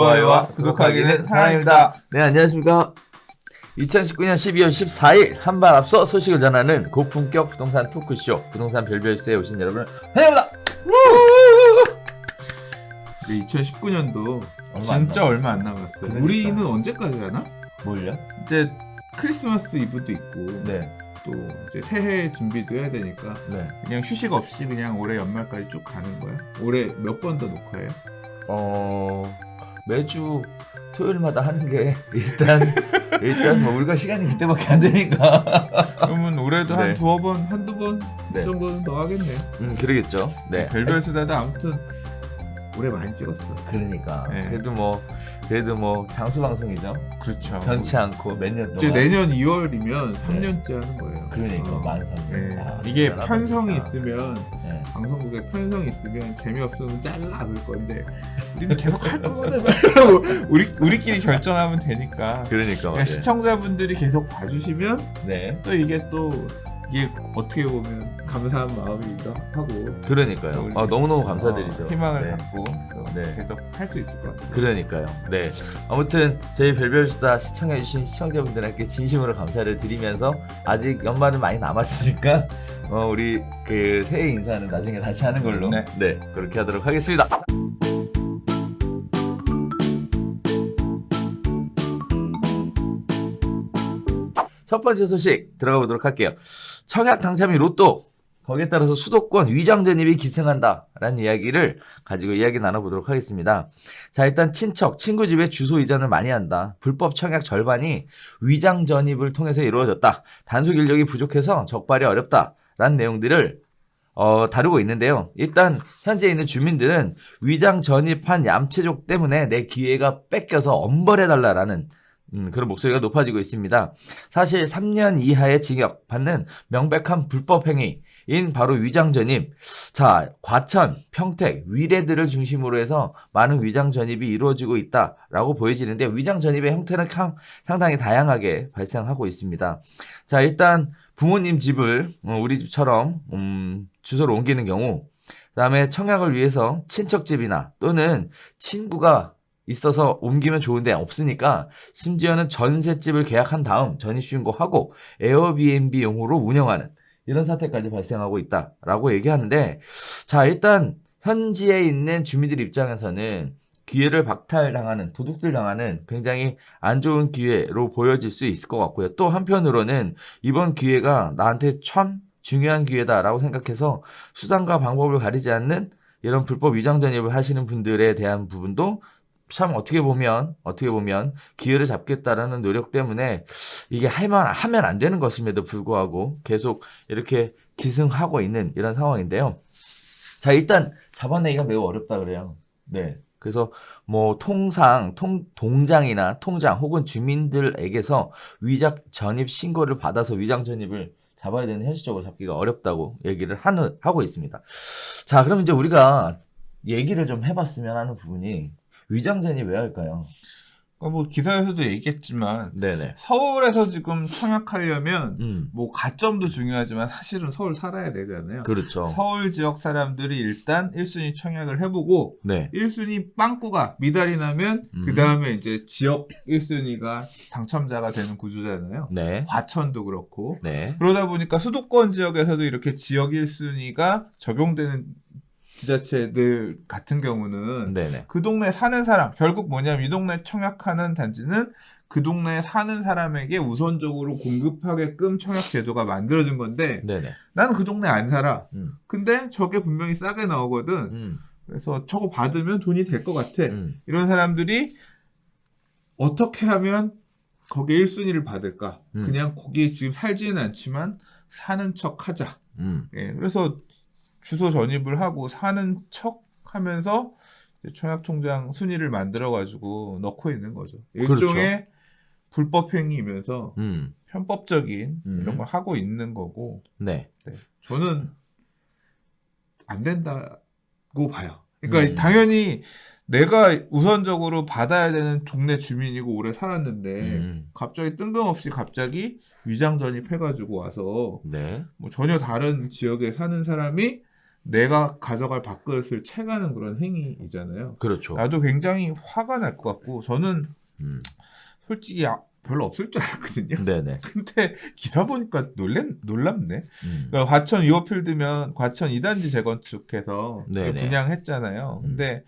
좋아요와 구독하기는 사랑입니다. 네, 안녕하십니까. 2019년 12월 14일 한 발 앞서 소식을 전하는 고품격 부동산 토크쇼 부동산 별별세에 오신 여러분을 환영합니다. 2019년도 얼마 얼마 안 남았어요. 그러니까. 우리는 언제까지 하나? 뭘요? 이제 크리스마스 이브도 있고 네, 또 이제 새해 준비도 해야 되니까 네. 그냥 휴식 없이 그냥 올해 연말까지 쭉 가는 거야? 올해 몇 번 더 녹화해요? 매주 토요일마다 하는 게 일단 뭐 우리가 시간이 그때밖에 안 되니까. 그러면 올해도 네. 한 두어 번, 한두 번 네. 정도는 더 하겠네요. 그러겠죠. 네. 별별 수다도 아무튼 올해 많이 찍었어. 그러니까. 네. 그래도 뭐 장수 방송이죠. 그렇죠. 변치 않고 몇 년 이제 동안. 내년 2월이면 3년째 하는 거예요. 그러니까 만 3년. 네. 아, 이게 대단하다, 편성이 진짜. 있으면 네. 방송국에 편성이 있으면 재미없으면 잘라볼 건데 우리는 계속 할 거거든. 우리끼리 결정하면 되니까. 그러니까 그러니까 맞아요. 시청자분들이 계속 봐주시면 네. 또 이게 어떻게 보면 감사한 마음이기도 하고 그러니까요. 우리- 너무너무 감사드리죠. 희망을 네. 갖고 또 네. 계속 할 수 있을 것 같아요. 그러니까요. 네. 아무튼 저희 별별수다 시청해주신 시청자분들께 진심으로 감사를 드리면서 아직 연말은 많이 남았으니까 우리 그 새해 인사는 나중에 다시 하는 걸로 네. 그렇게 하도록 하겠습니다. 첫 번째 소식 들어가 보도록 할게요. 청약 당첨이 로또, 거기에 따라서 수도권 위장 전입이 기승한다라는 이야기를 가지고 이야기 나눠보도록 하겠습니다. 자, 일단 친척, 친구 집에 주소 이전을 많이 한다. 불법 청약 절반이 위장 전입을 통해서 이루어졌다. 단속 인력이 부족해서 적발이 어렵다라는 내용들을 다루고 있는데요. 일단 현재 있는 주민들은 위장 전입한 얌체족 때문에 내 기회가 뺏겨서 엄벌해달라라는 그런 목소리가 높아지고 있습니다. 사실 3년 이하의 징역 받는 명백한 불법 행위인 바로 위장 전입. 자, 과천, 평택, 위례들을 중심으로 해서 많은 위장 전입이 이루어지고 있다라고 보여지는데 위장 전입의 형태는 상당히 다양하게 발생하고 있습니다. 자, 일단 부모님 집을 우리 집처럼 주소를 옮기는 경우, 그다음에 청약을 위해서 친척 집이나 또는 친구가 있어서 옮기면 좋은데 없으니까 심지어는 전셋집을 계약한 다음 전입신고하고 에어비앤비용으로 운영하는 이런 사태까지 발생하고 있다라고 얘기하는데, 자, 일단 현지에 있는 주민들 입장에서는 기회를 박탈당하는, 도둑질 당하는 굉장히 안 좋은 기회로 보여질 수 있을 것 같고요. 또 한편으로는 이번 기회가 나한테 참 중요한 기회다라고 생각해서 수단과 방법을 가리지 않는 이런 불법 위장 전입을 하시는 분들에 대한 부분도 참 어떻게 보면 기회를 잡겠다라는 노력 때문에 이게 하면 안 되는 것임에도 불구하고 계속 이렇게 기승하고 있는 이런 상황인데요. 자, 일단 잡아내기가 매우 어렵다 그래요. 네. 그래서 뭐 동장이나 통장 혹은 주민들에게서 위장 전입 신고를 받아서 위장 전입을 잡아야 되는 현실적으로 잡기가 어렵다고 얘기를 하고 있습니다. 자, 그럼 이제 우리가 얘기를 좀 해봤으면 하는 부분이 위장 전입 왜 할까요? 뭐 기사에서도 얘기했지만 네네. 서울에서 지금 청약하려면 뭐 가점도 중요하지만 사실은 서울 살아야 되잖아요. 그렇죠. 서울 지역 사람들이 일단 1순위 청약을 해보고 네. 1순위 빵꾸가 미달이 나면 그 다음에 이제 지역 1순위가 당첨자가 되는 구조잖아요. 네. 과천도 그렇고. 네. 그러다 보니까 수도권 지역에서도 이렇게 지역 1순위가 적용되는 지자체들 같은 경우는 네네. 그 동네에 사는 사람, 결국 뭐냐면 이 동네 청약하는 단지는 그 동네에 사는 사람에게 우선적으로 공급하게끔 청약 제도가 만들어진 건데 네네. 나는 그 동네 안 살아. 음. 근데 저게 분명히 싸게 나오거든. 그래서 저거 받으면 돈이 될 것 같아. 이런 사람들이 어떻게 하면 거기에 1순위를 받을까? 그냥 거기에 지금 살지는 않지만 사는 척 하자. 예, 그래서 주소 전입을 하고 사는 척 하면서 청약통장 순위를 만들어가지고 넣고 있는 거죠. 일종의 그렇죠. 불법 행위이면서 편법적인 이런 음. 걸 하고 있는 거고, 네. 저는 안 된다고 봐요. 그러니까 음. 당연히 내가 우선적으로 받아야 되는 동네 주민이고 오래 살았는데 갑자기 뜬금없이 위장 전입해가지고 와서 네. 뭐 전혀 다른 지역에 사는 사람이 내가 가져갈 밥그릇을 채가는 그런 행위이잖아요. 그렇죠. 나도 굉장히 화가 날 것 같고 저는 음. 솔직히 별로 없을 줄 알았거든요. 네네. 근데 기사 보니까 놀랍네. 그러니까 과천 2호 필드면 과천 2단지 재건축해서 네네. 분양했잖아요. 근데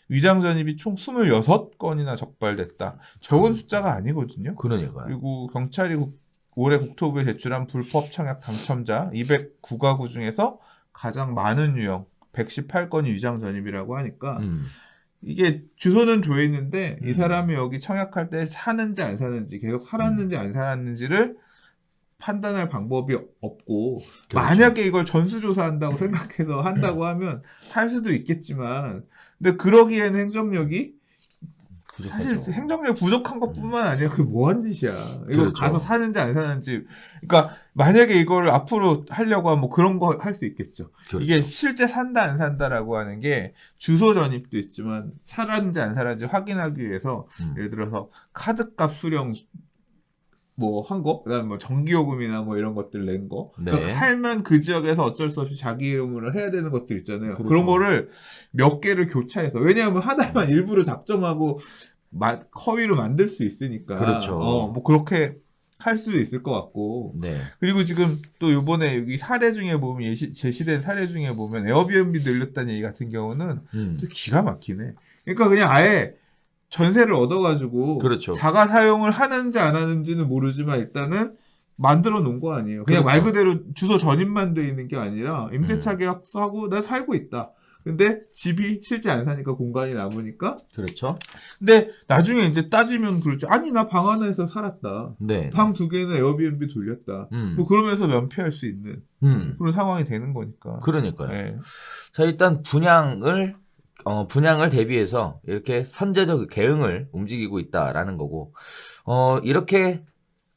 위장 전입이 총 26건이나 적발됐다. 적은 숫자가 아니거든요. 그러니까요. 그리고 경찰이 올해 국토부에 제출한 불법 청약 당첨자 209가구 중에서 가장 많은 유형 118건이 위장 전입이라고 하니까 이게 주소는 돼 있는데 이 사람이 여기 청약할 때 사는지 안 사는지 계속 살았는지 안 살았는지를 판단할 방법이 없고 그렇죠. 만약에 이걸 전수조사한다고 생각해서 한다고 하면 할 수도 있겠지만 근데 그러기에는 행정력이 사실 부족하죠. 행정력 부족한 것뿐만 아니라 그 뭐한 짓이야. 이거 그렇죠. 가서 사는지 안 사는지. 그러니까 만약에 이걸 앞으로 하려고 하면 뭐 그런 거 할 수 있겠죠. 그렇죠. 이게 실제 산다 안 산다라고 하는 게 주소 전입도 있지만 살았는지 안 살았는지 확인하기 위해서 예를 들어서 카드값 수령 뭐 한 거, 그다음에 뭐 전기요금이나 뭐 이런 것들 낸 거. 네. 그러니까 살면 그 지역에서 어쩔 수 없이 자기 이름으로 해야 되는 것도 있잖아요. 그렇죠. 그런 거를 몇 개를 교차해서 왜냐하면 하나만 일부러 작정하고 허위로 만들 수 있으니까. 그렇죠. 뭐 그렇게 할 수도 있을 것 같고. 네. 그리고 지금 또 이번에 여기 사례 중에 보면 제시된 사례 중에 보면 에어비앤비 늘렸다는 얘기 같은 경우는 또 기가 막히네. 그러니까 그냥 아예 전세를 얻어가지고 그렇죠. 자가 사용을 하는지 안 하는지는 모르지만 일단은 만들어 놓은 거 아니에요. 그냥 그렇죠. 말 그대로 주소 전입만 돼 있는 게 아니라 임대차 계약서하고 나 살고 있다. 근데 집이 실제 안 사니까 공간이 남으니까. 그렇죠. 근데 나중에 이제 따지면 그렇죠. 아니 나 방 하나에서 살았다. 네. 방 2개는 에어비앤비 돌렸다. 뭐 그러면서 면피할 수 있는 그런 상황이 되는 거니까. 그러니까요. 네. 자, 일단 분양을 대비해서 이렇게 선제적 대응을 움직이고 있다라는 거고, 이렇게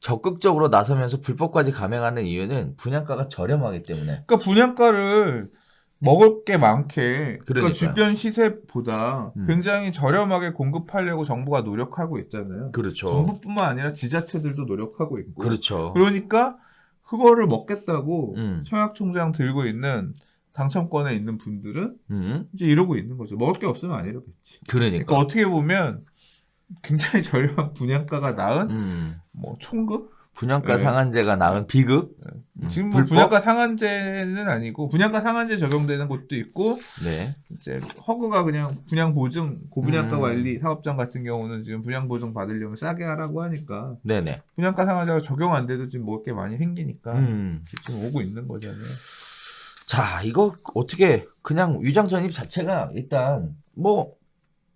적극적으로 나서면서 불법까지 감행하는 이유는 분양가가 저렴하기 때문에. 그러니까 분양가를 먹을 게 많게 그러니까 그러니까요. 주변 시세보다 굉장히 저렴하게 공급하려고 정부가 노력하고 있잖아요. 그렇죠. 정부뿐만 아니라 지자체들도 노력하고 있고. 그렇죠. 그러니까 그거를 먹겠다고 청약통장 들고 있는 당첨권에 있는 분들은 이제 이러고 있는 거죠. 먹을 게 없으면 안 이러겠지. 그러니까 어떻게 보면 굉장히 저렴한 분양가가 나은 뭐 총급? 분양가 상한제가 나은 비급? 지금 뭐 분양가 상한제는 아니고 분양가 상한제 적용되는 곳도 있고 네. 이제 허그가 그냥 분양 보증 고분양가 관리 사업장 같은 경우는 지금 분양 보증 받으려면 싸게 하라고 하니까 네네. 분양가 상한제가 적용 안 돼도 지금 먹을 게 많이 생기니까 지금 오고 있는 거잖아요. 자, 이거 어떻게 그냥 위장 전입 자체가 일단 뭐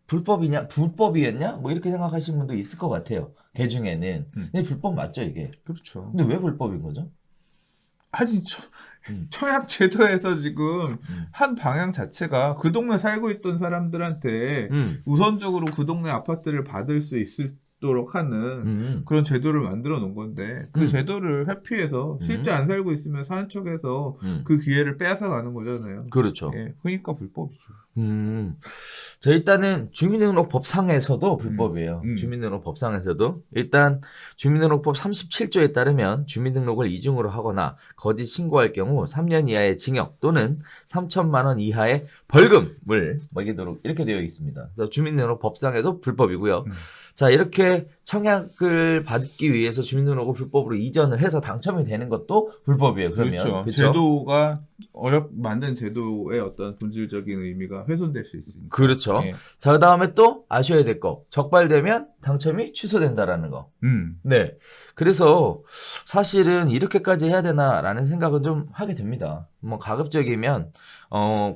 불법이었냐? 뭐 이렇게 생각하시는 분도 있을 것 같아요. 개 중에는. 근데 불법 맞죠, 이게? 그렇죠. 근데 왜 불법인 거죠? 아니 청약 제도에서 지금 한 방향 자체가 그 동네 살고 있던 사람들한테 우선적으로 그 동네 아파트를 받을 수 있도록 하는 그런 제도를 만들어 놓은 건데 그 제도를 회피해서 실제 안 살고 있으면 사는 척해서 그 기회를 빼앗아 가는 거잖아요. 그렇죠. 예, 그러니까 불법이죠. 자, 일단은 주민등록법상에서도 불법이에요. 주민등록법상에서도 일단 주민등록법 37조에 따르면 주민등록을 이중으로 하거나 거짓 신고할 경우 3년 이하의 징역 또는 3천만 원 이하의 벌금을 매기도록 이렇게 되어 있습니다. 그래서 주민등록법상에도 불법이고요. 자, 이렇게 청약을 받기 위해서 주민등록을 불법으로 이전을 해서 당첨이 되는 것도 불법이에요. 그러면 그렇죠. 그렇죠? 제도가 만든 제도의 어떤 본질적인 의미가 훼손될 수 있으니까. 그렇죠. 예. 자, 그다음에 또 아셔야 될 거. 적발되면 당첨이 취소된다라는 거. 네. 그래서 사실은 이렇게까지 해야 되나라는 생각은 좀 하게 됩니다. 뭐 가급적이면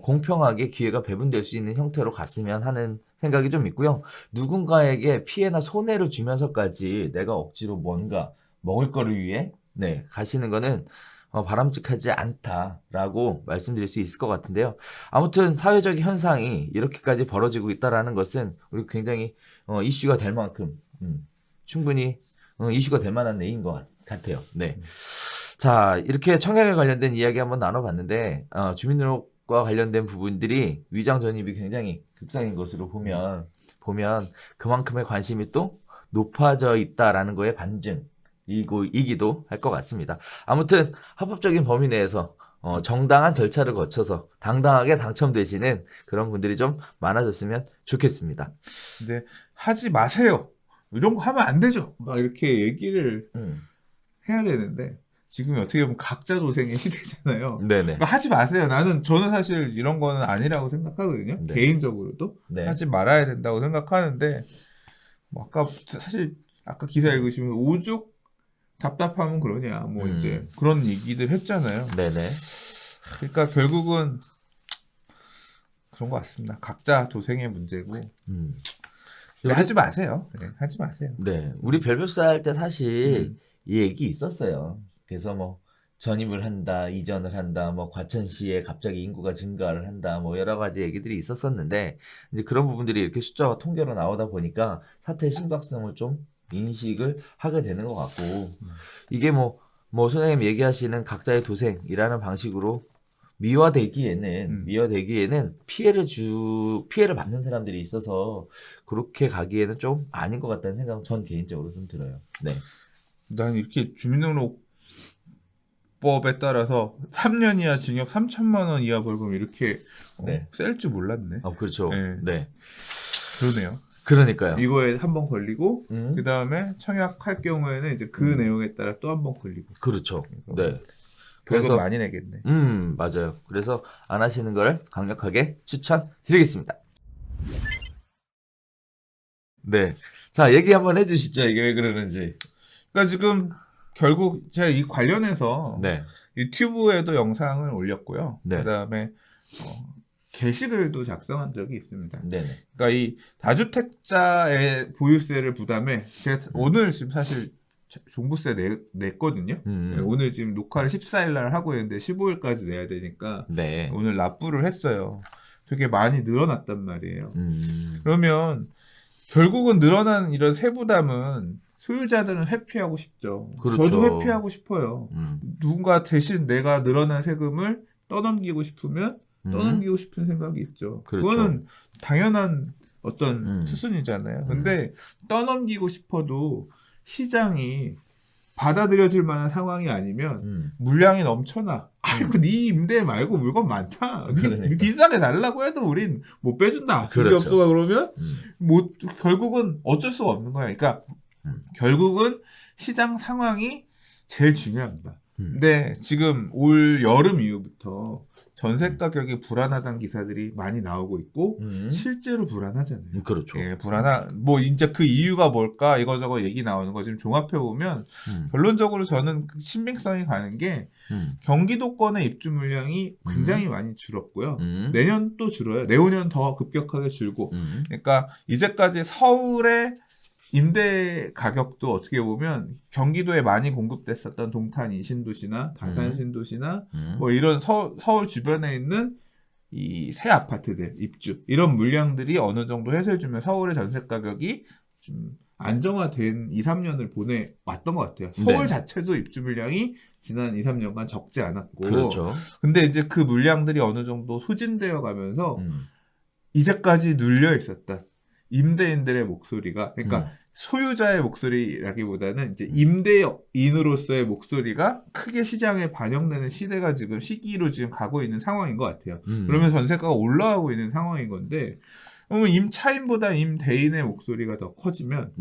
공평하게 기회가 배분될 수 있는 형태로 갔으면 하는 생각이 좀 있고요. 누군가에게 피해나 손해를 주면서까지 내가 억지로 뭔가 먹을 거를 위해 가시는 거는 바람직하지 않다라고 말씀드릴 수 있을 것 같은데요. 아무튼 사회적 현상이 이렇게까지 벌어지고 있다라는 것은 우리 굉장히 이슈가 될 만큼 충분히 이슈가 될 만한 내용인 것 같아요. 네. 자, 이렇게 청약에 관련된 이야기 한번 나눠봤는데 주민등록과 관련된 부분들이 위장 전입이 굉장히 극성인 것으로 보면 그만큼의 관심이 또 높아져 있다라는 거에 반증이기도 할 것 같습니다. 아무튼 합법적인 범위 내에서 정당한 절차를 거쳐서 당당하게 당첨되시는 그런 분들이 좀 많아졌으면 좋겠습니다. 근데 하지 마세요. 이런 거 하면 안 되죠. 막 이렇게 얘기를 해야 되는데 지금이 어떻게 보면 각자 도생의 시대잖아요. 네네. 그러니까 하지 마세요. 저는 사실 이런 거는 아니라고 생각하거든요. 네. 개인적으로도 네. 하지 말아야 된다고 생각하는데 뭐 아까 기사 읽으시면 오죽 답답하면 그러냐 뭐 이제 그런 얘기들 했잖아요. 네네. 그러니까 결국은 그런 것 같습니다. 각자 도생의 문제고. 네, 하지 마세요. 네, 하지 마세요. 네, 우리 별별사 할 때 사실 이 얘기 있었어요. 그래서 뭐 전입을 한다, 이전을 한다, 뭐 과천시에 갑자기 인구가 증가를 한다, 뭐 여러 가지 얘기들이 있었었는데 이제 그런 부분들이 이렇게 숫자와 통계로 나오다 보니까 사태의 심각성을 좀 인식을 하게 되는 것 같고 이게 뭐 선생님 얘기하시는 각자의 도생이라는 방식으로 미화되기에는 피해를 받는 사람들이 있어서 그렇게 가기에는 좀 아닌 것 같다는 생각은 전 개인적으로 좀 들어요. 네. 난 이렇게 주민등록법에 따라서 3년 이하 징역 3천만 원 이하 벌금 이렇게 셀 줄 몰랐네. 그렇죠. 네. 네. 그러네요. 그러니까요. 이거에 한 번 걸리고 그 다음에 청약할 경우에는 이제 그 내용에 따라 또 한 번 걸리고. 그렇죠. 네. 벌금 많이 내겠네. 맞아요. 그래서 안 하시는 걸 강력하게 추천드리겠습니다. 네. 자, 얘기 한번 해주시죠. 이게 왜 그러는지. 그러니까 지금 결국 제가 이 관련해서 유튜브에도 영상을 올렸고요. 네. 그다음에 게시글도 작성한 적이 있습니다. 네네. 그러니까 이 다주택자의 보유세를 부담해 제가 오늘 지금 사실 종부세 냈거든요. 오늘 지금 녹화를 14일 날 하고 있는데 15일까지 내야 되니까 오늘 납부를 했어요. 되게 많이 늘어났단 말이에요. 그러면 결국은 늘어난 이런 세부담은 소유자들은 회피하고 싶죠. 그렇죠. 저도 회피하고 싶어요. 누군가 대신 내가 늘어난 세금을 떠넘기고 싶으면 떠넘기고 싶은 생각이 있죠. 그렇죠. 그거는 당연한 어떤 수순이잖아요. 근데 떠넘기고 싶어도 시장이 받아들여질 만한 상황이 아니면 물량이 넘쳐나. 아이고 네 임대 말고 물건 많다. 그러니까. 비싸게 달라고 해도 우린 못 빼준다. 그렇죠. 없어가 그러면 뭐 결국은 어쩔 수가 없는 거야. 그러니까 결국은 시장 상황이 제일 중요합니다. 근데 지금 올 여름 이후부터 전세 가격이 불안하다는 기사들이 많이 나오고 있고 실제로 불안하잖아요. 그렇죠. 예, 뭐 이제 그 이유가 뭘까 이거저거 얘기 나오는 거 지금 종합해 보면 결론적으로 저는 신빙성이 가는 게 경기도권의 입주 물량이 굉장히 많이 줄었고요. 내년 또 줄어요. 내후년 더 급격하게 줄고. 그러니까 이제까지 서울의 임대 가격도 어떻게 보면 경기도에 많이 공급됐었던 동탄 신도시나 다산 신도시나 뭐 이런 서울 주변에 있는 이 새 아파트들 입주 이런 물량들이 어느 정도 해소해주면 서울의 전세 가격이 좀 안정화된 2, 3년을 보내왔던 것 같아요. 서울 자체도 입주 물량이 지난 2, 3년간 적지 않았고. 그렇죠. 근데 이제 그 물량들이 어느 정도 소진되어 가면서 이제까지 눌려 있었던 임대인들의 목소리가 그러니까 소유자의 목소리라기보다는 이제 임대인으로서의 목소리가 크게 시장에 반영되는 시기로 지금 가고 있는 상황인 것 같아요. 그러면 전세가가 올라가고 있는 상황인 건데 그러면 임차인보다 임대인의 목소리가 더 커지면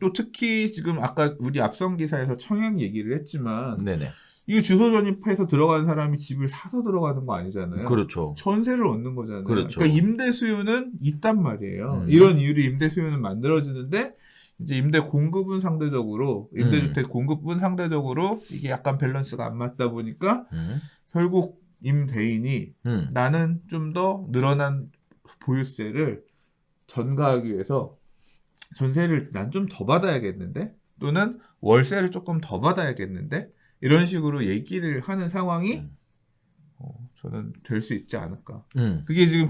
또 특히 지금 아까 우리 앞선 기사에서 청약 얘기를 했지만 이거 주소 전입해서 들어가는 사람이 집을 사서 들어가는 거 아니잖아요. 그렇죠. 전세를 얻는 거잖아요. 그렇죠. 그러니까 임대 수요는 있단 말이에요. 이런 이유로 임대 수요는 만들어지는데 이제 임대 공급은 상대적으로 임대주택 공급은 상대적으로 이게 약간 밸런스가 안 맞다 보니까 결국 임대인이 나는 좀 더 늘어난 보유세를 전가하기 위해서 전세를 난 좀 더 받아야겠는데 또는 월세를 조금 더 받아야겠는데 이런 식으로 얘기를 하는 상황이 저는 될 수 있지 않을까. 그게 지금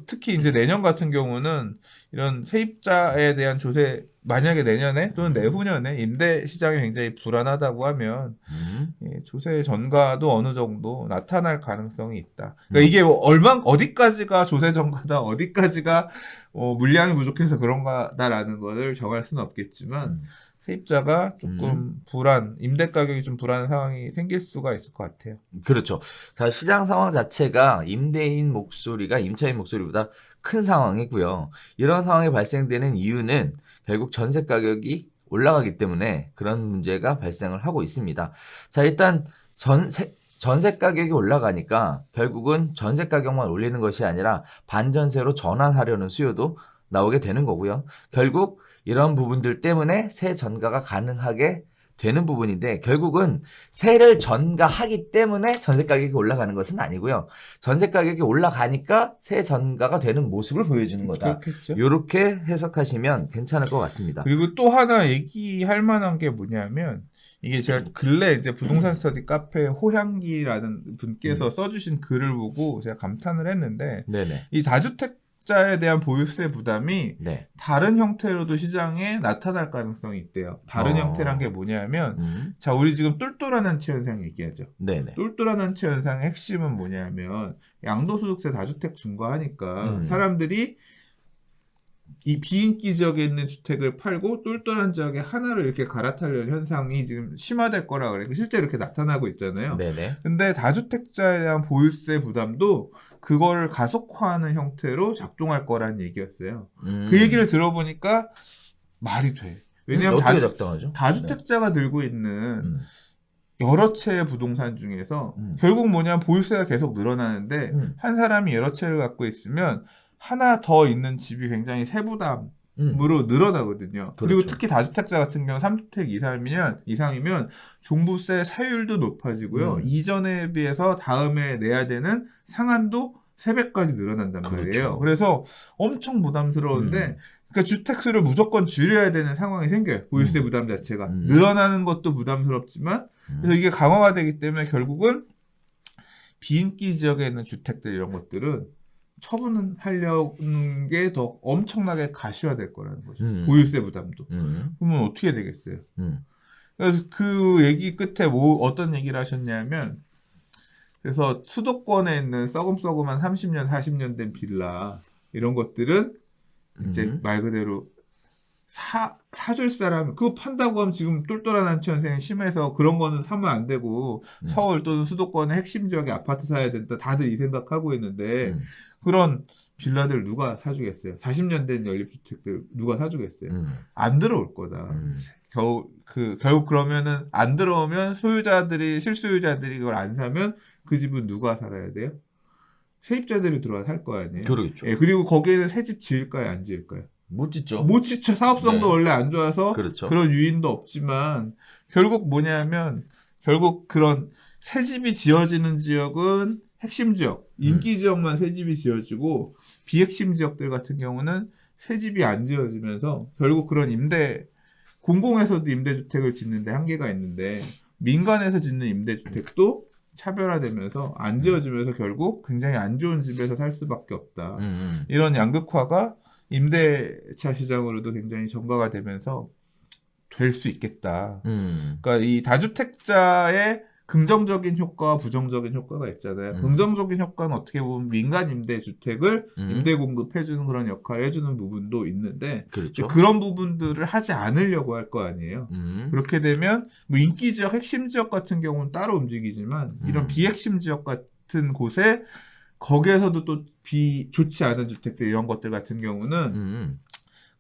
특히 이제 내년 같은 경우는 이런 세입자에 대한 조세, 만약에 내년에 또는 내후년에 임대 시장이 굉장히 불안하다고 하면 조세 전가도 어느 정도 나타날 가능성이 있다. 그러니까 이게 어디까지가 조세 전가다, 어디까지가 물량이 부족해서 그런 거다라는 것을 정할 수는 없겠지만 세입자가 조금 임대 가격이 좀 불안한 상황이 생길 수가 있을 것 같아요. 그렇죠. 자, 시장 상황 자체가 임대인 목소리가 임차인 목소리보다 큰 상황이고요. 이런 상황이 발생되는 이유는 결국 전세 가격이 올라가기 때문에 그런 문제가 발생을 하고 있습니다. 자, 일단 전세 가격이 올라가니까 결국은 전세 가격만 올리는 것이 아니라 반전세로 전환하려는 수요도 나오게 되는 거고요. 결국 이런 부분들 때문에 세 전가가 가능하게 되는 부분인데 결국은 세를 전가하기 때문에 전세 가격이 올라가는 것은 아니고요. 전세 가격이 올라가니까 세 전가가 되는 모습을 보여주는 거다. 그렇겠죠. 이렇게 해석하시면 괜찮을 것 같습니다. 그리고 또 하나 얘기할 만한 게 뭐냐면 이게 제가 근래 이제 부동산 스터디 카페 호향기라는 분께서 써주신 글을 보고 제가 감탄을 했는데 네네. 이 다주택자에 대한 보유세 부담이 네. 다른 형태로도 시장에 나타날 가능성이 있대요. 다른 형태란 게 뭐냐면 자, 우리 지금 똘똘한 한채 현상 얘기하죠. 네네. 똘똘한 한채 현상의 핵심은 뭐냐면 양도소득세 다주택 증가하니까 사람들이 이 비인기 지역에 있는 주택을 팔고 똘똘한 지역에 하나를 이렇게 갈아타려는 현상이 지금 심화될 거라 그래요. 실제 이렇게 나타나고 있잖아요. 네네. 근데 다주택자에 대한 보유세 부담도 그걸 가속화하는 형태로 작동할 거라는 얘기였어요. 그 얘기를 들어보니까 말이 돼. 왜냐하면 어떻게 작동하죠? 다주택자가 들고 있는 여러 채의 부동산 중에서 결국 뭐냐 보유세가 계속 늘어나는데 한 사람이 여러 채를 갖고 있으면 하나 더 있는 집이 굉장히 세부담으로 늘어나거든요. 그렇죠. 그리고 특히 다주택자 같은 경우 3주택 이상이면 종부세 사율도 높아지고요. 이전에 비해서 다음에 내야 되는 상한도 3배까지 늘어난단 말이에요. 그래서 엄청 부담스러운데 그러니까 주택수를 무조건 줄여야 되는 상황이 생겨요. 보유세 부담 자체가. 늘어나는 것도 부담스럽지만 그래서 이게 강화가 되기 때문에 결국은 비인기 지역에 있는 주택들 이런 것들은 처분하려는 게 더 엄청나게 가시화될 거라는 거죠. 보유세 부담도. 그러면 어떻게 되겠어요? 그래서 그 얘기 끝에 어떤 얘기를 하셨냐면 그래서 수도권에 있는 써금써금한 30년, 40년 된 빌라 이런 것들은 이제 말 그대로 사줄 사람 그거 판다고 하면 지금 똘똘한 한채 현상이 심해서 그런 거는 사면 안 되고 서울 또는 수도권의 핵심 지역에 아파트 사야 된다. 다들 이 생각하고 있는데 그런 빌라들 누가 사주겠어요? 40년 된 연립주택들 누가 사주겠어요? 안 들어올 거다. 결국 그러면은 안 들어오면 실소유자들이 그걸 안 사면 그 집은 누가 살아야 돼요? 세입자들이 들어와 살 거 아니에요? 그렇죠. 예, 그리고 거기에는 새 집 지을까요? 안 지을까요? 못 짓죠. 못 짓죠. 사업성도 네. 원래 안 좋아서 그렇죠. 그런 유인도 없지만 결국 뭐냐면 결국 그런 새 집이 지어지는 지역은 핵심 지역, 인기 지역만 새 집이 지어지고 비핵심 지역들 같은 경우는 새 집이 안 지어지면서 결국 그런 공공에서도 임대주택을 짓는데 한계가 있는데 민간에서 짓는 임대주택도 차별화되면서 안 지어지면서 결국 굉장히 안 좋은 집에서 살 수밖에 없다. 이런 양극화가 임대차 시장으로도 굉장히 전가가 되면서 될 수 있겠다. 그러니까 이 다주택자의 긍정적인 효과와 부정적인 효과가 있잖아요. 긍정적인 효과는 어떻게 보면 민간 임대주택을 임대 공급해주는 그런 역할을 해주는 부분도 있는데 그렇죠. 그런 부분들을 하지 않으려고 할 거 아니에요. 그렇게 되면 뭐 인기 지역, 핵심 지역 같은 경우는 따로 움직이지만 이런 비핵심 지역 같은 곳에 거기에서도 또 좋지 않은 주택들 이런 것들 같은 경우는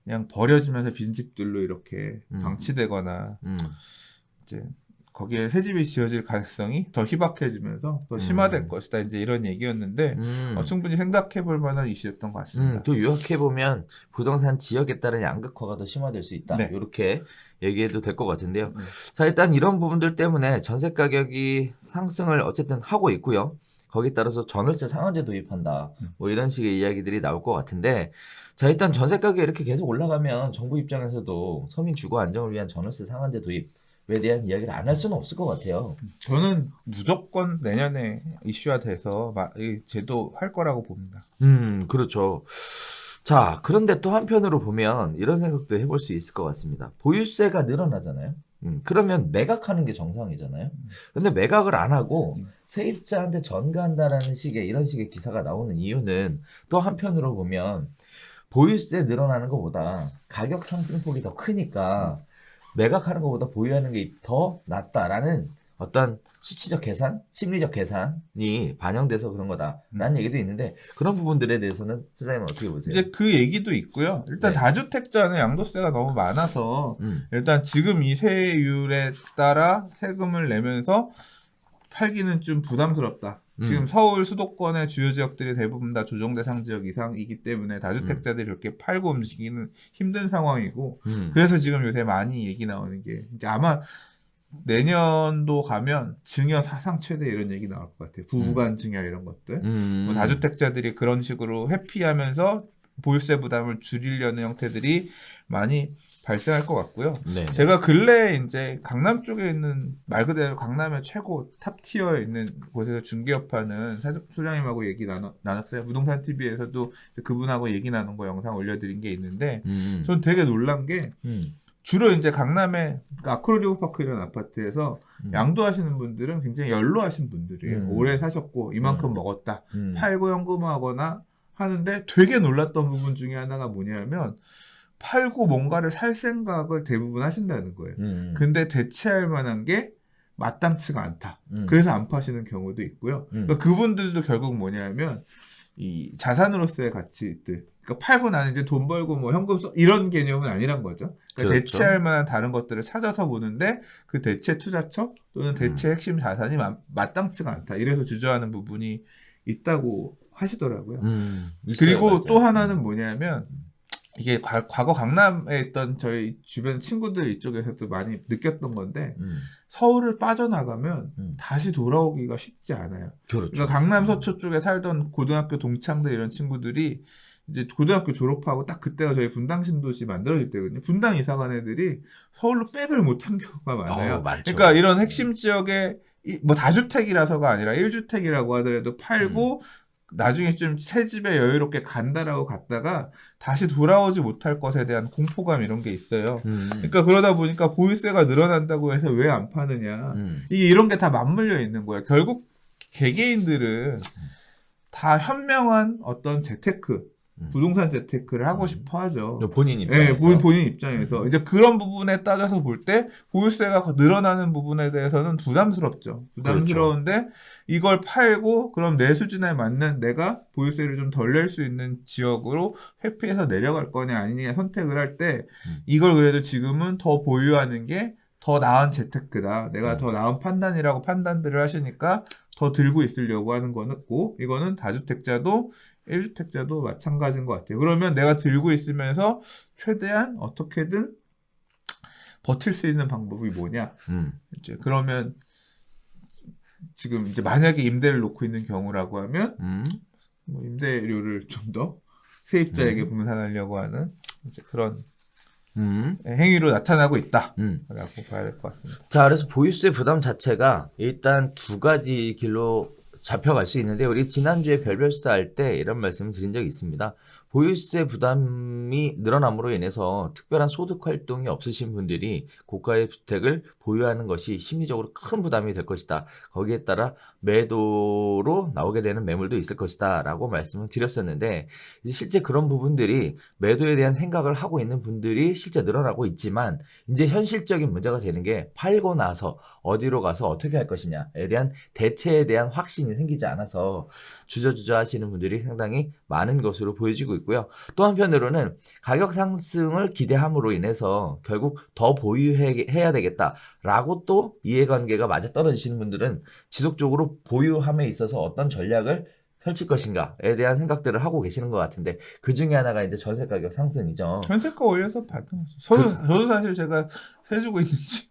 그냥 버려지면서 빈집들로 이렇게 방치되거나 이제 거기에 새 집이 지어질 가능성이 더 희박해지면서 더 심화될 것이다. 이제 이런 얘기였는데 충분히 생각해볼 만한 이슈였던 것 같습니다. 또 요약해보면 부동산 지역에 따른 양극화가 더 심화될 수 있다. 네. 이렇게 얘기해도 될 것 같은데요. 자, 일단 이런 부분들 때문에 전세 가격이 상승을 어쨌든 하고 있고요. 거기에 따라서 전월세 상한제 도입한다. 뭐 이런 식의 이야기들이 나올 것 같은데 자, 일단 전세 가격이 이렇게 계속 올라가면 정부 입장에서도 서민 주거 안정을 위한 전월세 상한제 도입에 대한 이야기를 안 할 수는 없을 것 같아요. 저는 무조건 내년에 이슈화돼서 이 제도 할 거라고 봅니다. 그렇죠. 자, 그런데 또 한편으로 보면 이런 생각도 해볼 수 있을 것 같습니다. 보유세가 늘어나잖아요. 그러면 매각하는 게 정상이잖아요. 근데 매각을 안 하고 세입자한테 전가한다라는 이런 식의 기사가 나오는 이유는 또 한편으로 보면 보유세 늘어나는 것보다 가격 상승폭이 더 크니까 매각하는 것보다 보유하는 게 더 낫다라는 어떤 수치적 계산, 심리적 계산이 반영돼서 그런 거다라는 얘기도 있는데 그런 부분들에 대해서는 소장님은 어떻게 보세요? 이제 그 얘기도 있고요. 일단 네. 다주택자는 양도세가 너무 많아서 일단 지금 이 세율에 따라 세금을 내면서 팔기는 좀 부담스럽다. 지금 서울 수도권의 주요 지역들이 대부분 다 조정대상 지역 이상이기 때문에 다주택자들이 이렇게 팔고 움직이기는 힘든 상황이고 그래서 지금 요새 많이 얘기 나오는 게 이제 아마 내년도 가면 증여 사상 최대 이런 얘기 나올 것 같아요. 부부간 증여 이런 것들. 뭐 다주택자들이 그런 식으로 회피하면서 보유세 부담을 줄이려는 형태들이 많이 발생할 것 같고요. 네. 제가 근래에 이제 강남 쪽에 있는 말 그대로 강남의 최고 탑 티어에 있는 곳에서 중개업하는 소장님하고 얘기 나눴어요. 부동산 TV에서도 그분하고 얘기 나눈 거 영상 올려드린 게 있는데 전 되게 놀란 게 주로 이제 강남의 아크로리오 파크 이런 아파트에서 양도하시는 분들은 굉장히 연로하신 분들이에요. 오래 사셨고 이만큼 먹었다. 팔고 현금화하거나 하는데 되게 놀랐던 부분 중에 하나가 뭐냐면 팔고 뭔가를 살 생각을 대부분 하신다는 거예요. 근데 대체할 만한 게 마땅치가 않다. 그래서 안 파시는 경우도 있고요. 그러니까 그분들도 결국 뭐냐면 이 자산으로서의 가치들. 그러니까 팔고 나는 이제 돈 벌고 뭐 현금 이런 개념은 아니란 거죠. 그러니까 그렇죠. 대체할 만한 다른 것들을 찾아서 보는데 그 대체 투자처 또는 대체 핵심 자산이 마땅치가 않다. 이래서 주저하는 부분이 있다고 하시더라고요. 그리고 맞아요. 또 하나는 뭐냐면 이게 과거 강남에 있던 저희 주변 친구들 이쪽에서도 많이 느꼈던 건데 서울을 빠져나가면 다시 돌아오기가 쉽지 않아요. 그렇죠. 그러니까 강남 서초 쪽에 살던 고등학교 동창들 이런 친구들이 이제 고등학교 졸업하고 딱 그때가 저희 분당 신도시 만들어질 때거든요. 분당 이사 간 애들이 서울로 백을 못한 경우가 많아요. 많죠. 그러니까 이런 핵심 지역에 뭐 다주택이라서가 아니라 1주택이라고 하더라도 팔고 나중에 좀 새 집에 여유롭게 간다라고 갔다가 다시 돌아오지 못할 것에 대한 공포감 이런 게 있어요. 그러니까 그러다 보니까 보유세가 늘어난다고 해서 왜 안 파느냐. 이런 게 다 맞물려 있는 거예요. 결국 개개인들은 다 현명한 어떤 재테크, 부동산 재테크를 하고 싶어 하죠. 본인 입장에서. 네, 본인 입장에서. 이제 그런 부분에 따져서 볼 때 보유세가 늘어나는 부분에 대해서는 부담스럽죠. 부담스러운데 그렇죠. 이걸 팔고 그럼 내 수준에 맞는 내가 보유세를 좀 덜 낼 수 있는 지역으로 회피해서 내려갈 거냐 아니냐 선택을 할 때 이걸 그래도 지금은 더 보유하는 게 더 나은 재테크다. 내가 더 나은 판단이라고 판단들을 하시니까 더 들고 있으려고 하는 거고 이거는 다주택자도 1주택자도 마찬가지인 것 같아요. 그러면 내가 들고 있으면서 최대한 어떻게든 버틸 수 있는 방법이 뭐냐? 이제 그러면 지금 이제 만약에 임대를 놓고 있는 경우라고 하면 뭐 임대료를 좀 더 세입자에게 분산하려고 하는 이제 그런 행위로 나타나고 있다라고 봐야 될 것 같습니다. 자, 그래서 보유세 부담 자체가 일단 두 가지 길로 잡혀갈 수 있는데 우리 지난주에 별별수다 할 때 이런 말씀을 드린 적이 있습니다. 보유세 부담이 늘어남으로 인해서 특별한 소득 활동이 없으신 분들이 고가의 주택을 보유하는 것이 심리적으로 큰 부담이 될 것이다. 거기에 따라 매도로 나오게 되는 매물도 있을 것이다 라고 말씀을 드렸었는데 실제 그런 부분들이 매도에 대한 생각을 하고 있는 분들이 실제 늘어나고 있지만 이제 현실적인 문제가 되는 게 팔고 나서 어디로 가서 어떻게 할 것이냐에 대한 대체에 대한 확신이 생기지 않아서 주저주저 하시는 분들이 상당히 많은 것으로 보여지고 있고요. 또 한편으로는 가격 상승을 기대함으로 인해서 결국 더 보유해야 되겠다라고 또 이해관계가 맞아 떨어지시는 분들은 지속적으로 보유함에 있어서 어떤 전략을 펼칠 것인가에 대한 생각들을 하고 계시는 것 같은데 그 중에 하나가 이제 전세 가격 상승이죠. 전세가 올려서 받은 거죠. 저도 사실 제가 세주고 있는지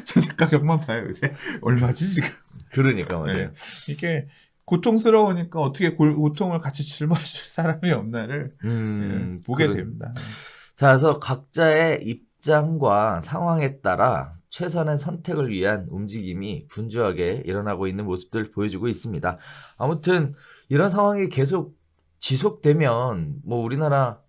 전세 가격만 봐요 요새. 얼마지 지금. 그러니까 맞아요. 네. 이게 고통스러우니까 어떻게 고통을 같이 짊어질 사람이 없나를 보게 됩니다. 자, 그래서 각자의 입장과 상황에 따라 최선의 선택을 위한 움직임이 분주하게 일어나고 있는 모습들을 보여주고 있습니다. 아무튼 이런 상황이 계속 지속되면 뭐 우리나라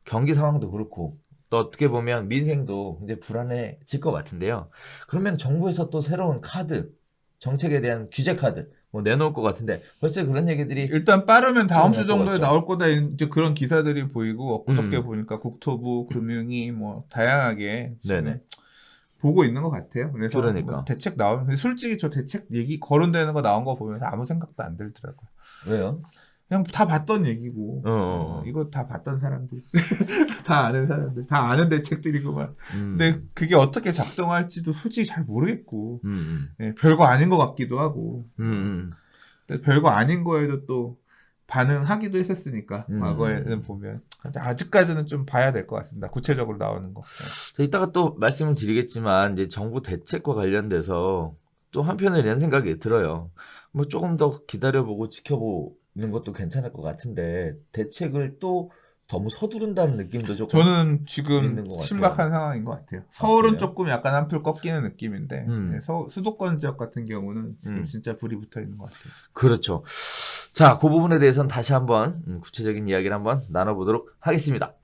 경기 상황도 그렇고 또 어떻게 보면 민생도 이제 불안해질 것 같은데요. 그러면 정부에서 또 새로운 카드, 정책에 대한 규제 카드 뭐 내놓을 것 같은데 벌써 그런 얘기들이 일단 빠르면 다음 주 정도에 나올 거다 이제 그런 기사들이 보이고 엊그저께 보니까 국토부, 금융위 뭐 다양하게 지금 보고 있는 것 같아요. 그래서 그러니까. 뭐 대책 나오면 근데 솔직히 저 대책 얘기 거론되는 거 나온 거 보면서 아무 생각도 안 들더라고요. 왜요? 그냥 다 봤던 얘기고 이거 다 봤던 사람들 다 아는 사람들 다 아는 대책들이구만. 근데 그게 어떻게 작동할지도 솔직히 잘 모르겠고 예, 별거 아닌 것 같기도 하고 근데 별거 아닌 거에도 또 반응하기도 했었으니까 과거에는 보면 아직까지는 좀 봐야 될 것 같습니다. 구체적으로 나오는 거. 자, 이따가 또 말씀을 드리겠지만 이제 정부 대책과 관련돼서 또 한편에 이런 생각이 들어요. 뭐 조금 더 기다려보고 지켜보는 것도 괜찮을 것 같은데 대책을 또 너무 서두른다는 느낌도 조금 저는 지금 있는 것 같아요. 심각한 상황인 것 같아요. 서울은 그래요? 조금 약간 한풀 꺾이는 느낌인데 음. 예, 수도권 지역 같은 경우는 지금 진짜 불이 붙어 있는 것 같아요. 그렇죠. 자, 그 부분에 대해서는 다시 한번 구체적인 이야기를 한번 나눠보도록 하겠습니다.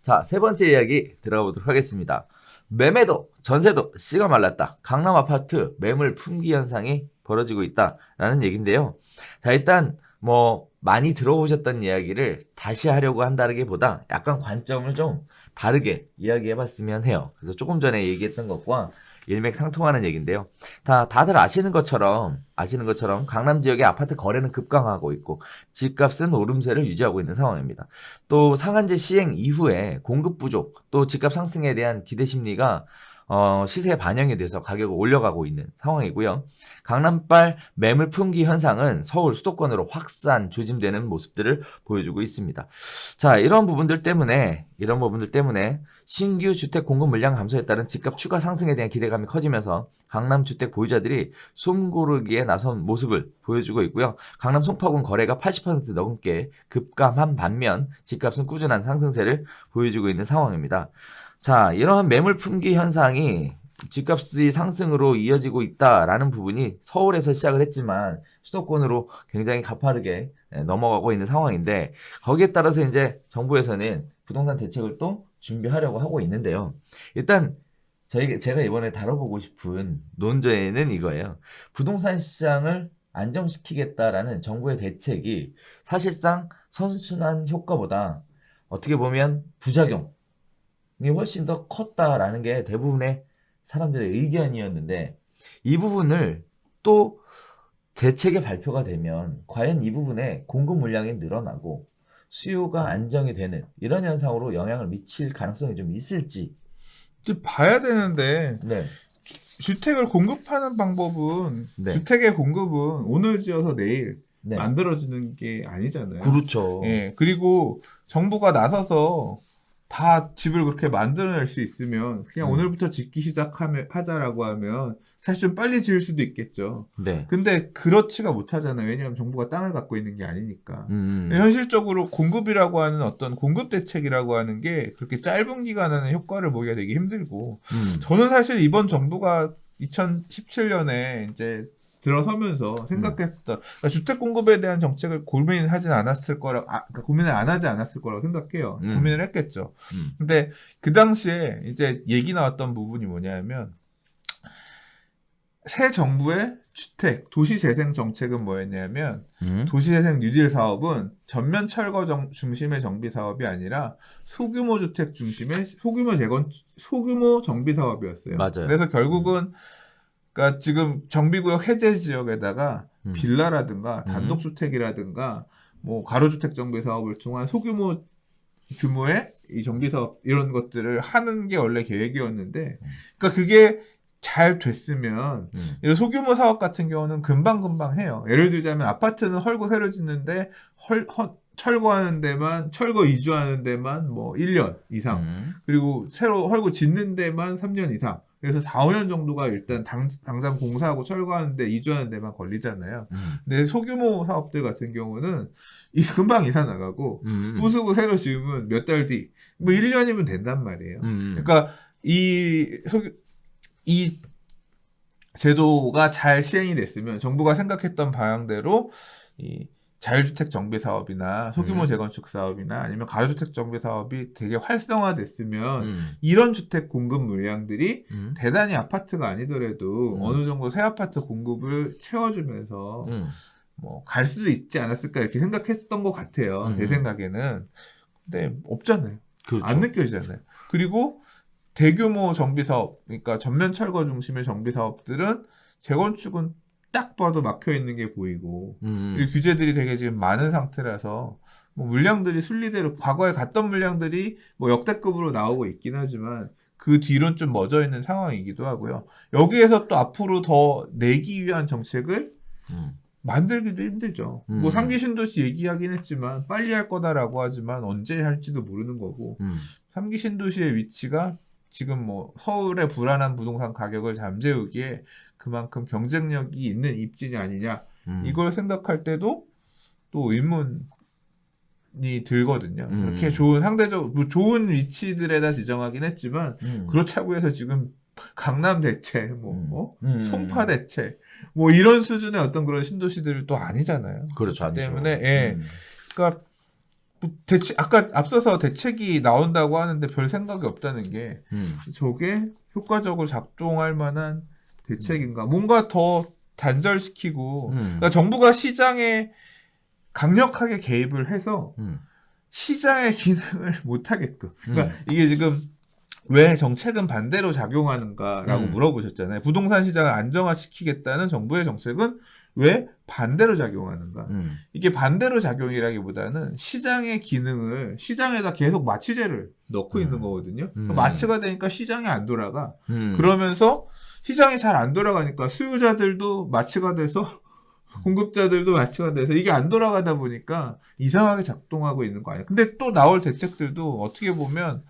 자, 세 번째 이야기 들어가 보도록 하겠습니다. 매매도 전세도 씨가 말랐다. 강남 아파트 매물 품귀 현상이 벌어지고 있다라는 얘기인데요. 자, 일단 뭐 많이 들어보셨던 이야기를 다시 하려고 한다기보다 약간 관점을 좀 다르게 이야기해봤으면 해요. 그래서 조금 전에 얘기했던 것과 일맥상통하는 얘기인데요. 다들 아시는 것처럼 강남 지역의 아파트 거래는 급강하고 있고 집값은 오름세를 유지하고 있는 상황입니다. 또 상한제 시행 이후에 공급 부족, 또 집값 상승에 대한 기대 심리가 시세에 반영이 돼서 가격을 올려가고 있는 상황이고요. 강남발 매물 품귀 현상은 서울 수도권으로 확산, 조짐되는 모습들을 보여주고 있습니다. 자, 이런 부분들 때문에 신규 주택 공급 물량 감소에 따른 집값 추가 상승에 대한 기대감이 커지면서 강남 주택 보유자들이 숨 고르기에 나선 모습을 보여주고 있고요. 강남 송파군 거래가 80% 넘게 급감한 반면 집값은 꾸준한 상승세를 보여주고 있는 상황입니다. 자, 이러한 매물 품귀 현상이 집값의 상승으로 이어지고 있다라는 부분이 서울에서 시작을 했지만 수도권으로 굉장히 가파르게 넘어가고 있는 상황인데 거기에 따라서 이제 정부에서는 부동산 대책을 또 준비하려고 하고 있는데요. 일단 제가 이번에 다뤄보고 싶은 논조에는 이거예요. 부동산 시장을 안정시키겠다라는 정부의 대책이 사실상 선순환 효과보다 어떻게 보면 부작용이 훨씬 더 컸다라는 게 대부분의 사람들의 의견이었는데 이 부분을 또 대책의 발표가 되면 과연 이 부분에 공급 물량이 늘어나고 수요가 안정이 되는 이런 현상으로 영향을 미칠 가능성이 좀 있을지 이제 봐야 되는데 네. 주택을 공급하는 방법은 네. 주택의 공급은 오늘 지어서 내일 네. 만들어지는 게 아니잖아요. 그렇죠. 예, 그리고 정부가 나서서 다 집을 그렇게 만들어낼 수 있으면 그냥 오늘부터 짓기 하자라고 하면 사실 좀 빨리 지을 수도 있겠죠. 네. 근데 그렇지가 못하잖아요. 왜냐하면 정부가 땅을 갖고 있는 게 아니니까. 현실적으로 공급이라고 하는 어떤 공급 대책이라고 하는 게 그렇게 짧은 기간에는 효과를 보기가 되게 힘들고 저는 사실 이번 정부가 2017년에 이제 들어서면서 생각했었다. 그러니까 주택 공급에 대한 정책을 고민을 하진 않았을 거라고, 그러니까 고민을 안 하지 않았을 거라고 생각해요. 고민을 했겠죠. 근데 그 당시에 이제 얘기 나왔던 부분이 뭐냐면, 새 정부의 주택, 도시재생 정책은 뭐였냐면, 도시재생 뉴딜 사업은 전면 철거 중심의 정비 사업이 아니라 소규모 주택 중심의 소규모 정비 사업이었어요. 맞아요. 그래서 결국은 그러니까 지금 정비구역 해제 지역에다가 빌라라든가 단독주택이라든가 뭐 가로주택 정비 사업을 통한 소규모 규모의 이 정비 사업 이런 것들을 하는 게 원래 계획이었는데, 그러니까 그게 잘 됐으면 이런 소규모 사업 같은 경우는 금방 해요. 예를 들자면 아파트는 헐고 새로 짓는데 철거 이주하는 데만 뭐 1년 이상 그리고 새로 헐고 짓는 데만 3년 이상. 그래서 4, 5년 정도가 일단 당장 공사하고 철거하는데 이주하는 데만 걸리잖아요. 근데 소규모 사업들 같은 경우는 금방 이사 나가고 부수고 새로 지으면 몇 달 뒤, 뭐 1년이면 된단 말이에요. 그러니까 이 제도가 잘 시행이 됐으면 정부가 생각했던 방향대로 이 자율주택 정비 사업이나 소규모 재건축 사업이나 아니면 가로주택 정비 사업이 되게 활성화됐으면 이런 주택 공급 물량들이 대단히 아파트가 아니더라도 어느 정도 새 아파트 공급을 채워주면서 뭐 갈 수도 있지 않았을까 이렇게 생각했던 것 같아요. 제 생각에는. 근데 없잖아요. 그렇죠. 안 느껴지잖아요. 그리고 대규모 정비 사업, 그러니까 전면 철거 중심의 정비 사업들은 재건축은 딱 봐도 막혀 있는 게 보이고 이 규제들이 되게 지금 많은 상태라서 뭐 물량들이 순리대로 과거에 갔던 물량들이 뭐 역대급으로 나오고 있긴 하지만 그 뒤로는 좀 멎어 있는 상황이기도 하고요. 여기에서 또 앞으로 더 내기 위한 정책을 만들기도 힘들죠. 뭐 3기 신도시 얘기하긴 했지만 빨리 할 거다라고 하지만 언제 할지도 모르는 거고 3기 신도시의 위치가 지금 뭐 서울의 불안한 부동산 가격을 잠재우기에 그만큼 경쟁력이 있는 입지냐 아니냐 이걸 생각할 때도 또 의문이 들거든요. 이렇게 좋은 상대적으로 뭐 좋은 위치들에다 지정하긴 했지만 그렇다고 해서 지금 강남 대체, 송파 대체, 뭐 이런 수준의 어떤 그런 신도시들은 또 아니잖아요. 그렇죠. 그렇기 때문에 예, 그러니까 뭐 아까 앞서서 대책이 나온다고 하는데 별 생각이 없다는 게 저게 효과적으로 작동할 만한 대책인가? 뭔가 더 단절시키고 그러니까 정부가 시장에 강력하게 개입을 해서 시장의 기능을 못하게끔. 그러니까 이게 지금 왜 정책은 반대로 작용하는가라고 물어보셨잖아요. 부동산 시장을 안정화시키겠다는 정부의 정책은 왜 반대로 작용하는가? 이게 반대로 작용이라기보다는 시장의 기능을 시장에다 계속 마취제를 넣고 있는 거거든요. 마취가 되니까 시장이 안 돌아가. 그러면서 시장이 잘 안 돌아가니까 수요자들도 마취가 돼서 공급자들도 마취가 돼서 이게 안 돌아가다 보니까 이상하게 작동하고 있는 거 아니에요. 근데 또 나올 대책들도 어떻게 보면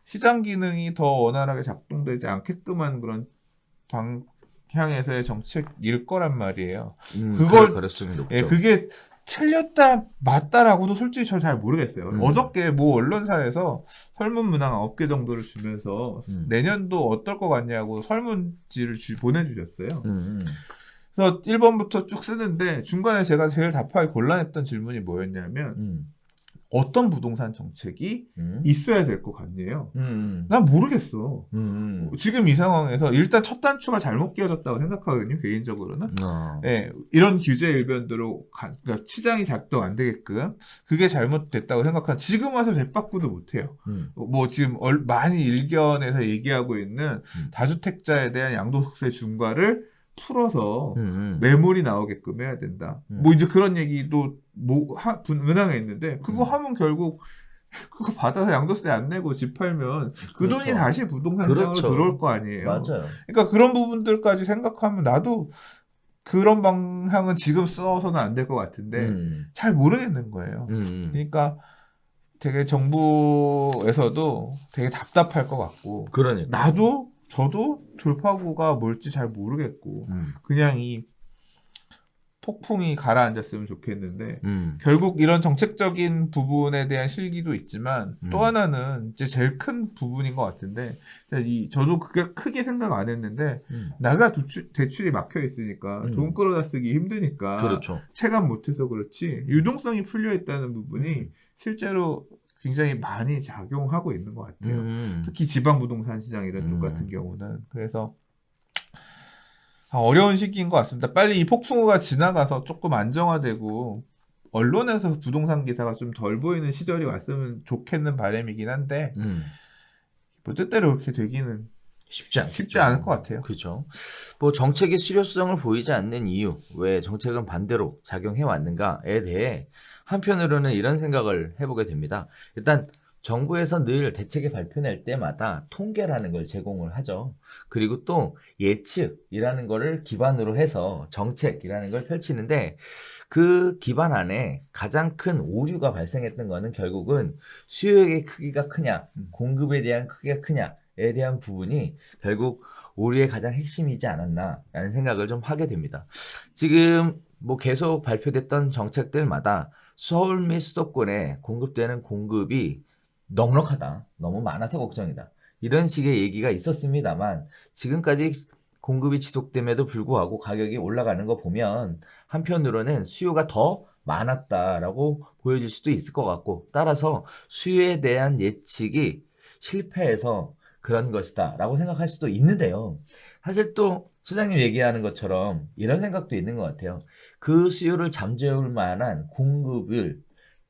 시장 기능이 더 원활하게 작동되지 않게끔 한 그런 방향에서의 정책일 거란 말이에요. 그걸 가능성이 높죠. 예, 그게 틀렸다 맞다라고도 솔직히 저 잘 모르겠어요. 어저께 뭐 언론사에서 설문문항 9개 정도를 주면서 내년도 어떨 것 같냐고 설문지를 보내주셨어요. 그래서 1번부터 쭉 쓰는데 중간에 제가 제일 답하기 곤란했던 질문이 뭐였냐면 어떤 부동산 정책이 있어야 될 것 같네요. 난 모르겠어. 지금 이 상황에서 일단 첫 단추가 잘못 끼워졌다고 생각하거든요. 개인적으로는. 네, 이런 규제 일변도로 그러니까 시장이 작동 안 되게끔 그게 잘못됐다고 생각한 지금 와서 대바꾸도 못해요. 뭐 지금 많이 일견에서 얘기하고 있는 다주택자에 대한 양도소득세 중과를 풀어서 매물이 나오게끔 해야 된다. 뭐 이제 그런 얘기도 문항에 있는데 그거 하면 결국 그거 받아서 양도세 안 내고 집 팔면 그 돈이 다시 부동산 시장으로 들어올 거 아니에요. 맞아요. 그러니까 그런 부분들까지 생각하면 나도 그런 방향은 지금 써서는 안 될 것 같은데 잘 모르겠는 거예요. 그러니까 되게 정부에서도 되게 답답할 것 같고 그러니까 저도 돌파구가 뭘지 잘 모르겠고 그냥 이 폭풍이 가라앉았으면 좋겠는데 결국 이런 정책적인 부분에 대한 실기도 있지만 또 하나는 이제 제일 큰 부분인 것 같은데 저도 그게 크게 생각 안 했는데 나가 대출이 막혀 있으니까 돈 끌어다 쓰기 힘드니까 그렇죠. 체감 못해서 그렇지 유동성이 풀려 있다는 부분이 실제로 굉장히 많이 작용하고 있는 것 같아요. 특히 지방 부동산 시장 이런 쪽 같은 경우는. 그래서 어려운 시기인 것 같습니다. 빨리 이 폭풍우가 지나가서 조금 안정화되고 언론에서 부동산 기사가 좀 덜 보이는 시절이 왔으면 좋겠는 바람이긴 한데 뭐 뜻대로 그렇게 되기는 쉽지 않을 것 같아요. 그렇죠. 뭐 정책의 실효성을 보이지 않는 이유, 왜 정책은 반대로 작용해 왔는가에 대해 한편으로는 이런 생각을 해보게 됩니다. 일단 정부에서 늘 대책을 발표낼 때마다 통계라는 걸 제공을 하죠. 그리고 또 예측이라는 거를 기반으로 해서 정책이라는 걸 펼치는데 그 기반 안에 가장 큰 오류가 발생했던 거는 결국은 수요의 크기가 크냐, 공급에 대한 크기가 크냐에 대한 부분이 결국 오류의 가장 핵심이지 않았나라는 생각을 좀 하게 됩니다. 지금 뭐 계속 발표됐던 정책들마다 서울 및 수도권에 공급되는 공급이 넉넉하다. 너무 많아서 걱정이다. 이런 식의 얘기가 있었습니다만 지금까지 공급이 지속됨에도 불구하고 가격이 올라가는 거 보면 한편으로는 수요가 더 많았다라고 보여질 수도 있을 것 같고 따라서 수요에 대한 예측이 실패해서 그런 것이다 라고 생각할 수도 있는데요. 사실 또 소장님 얘기하는 것처럼 이런 생각도 있는 것 같아요. 그 수요를 잠재울 만한 공급을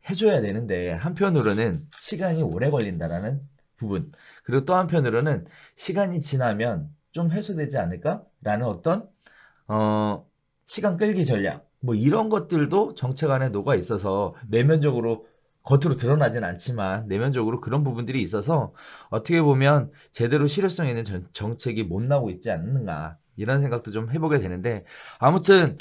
해줘야 되는데 한편으로는 시간이 오래 걸린다라는 부분. 그리고 또 한편으로는 시간이 지나면 좀 해소되지 않을까라는 어떤 시간 끌기 전략 뭐 이런 것들도 정책 안에 녹아 있어서 내면적으로 겉으로 드러나진 않지만 내면적으로 그런 부분들이 있어서 어떻게 보면 제대로 실효성 있는 정책이 못 나오고 있지 않는가 이런 생각도 좀 해보게 되는데 아무튼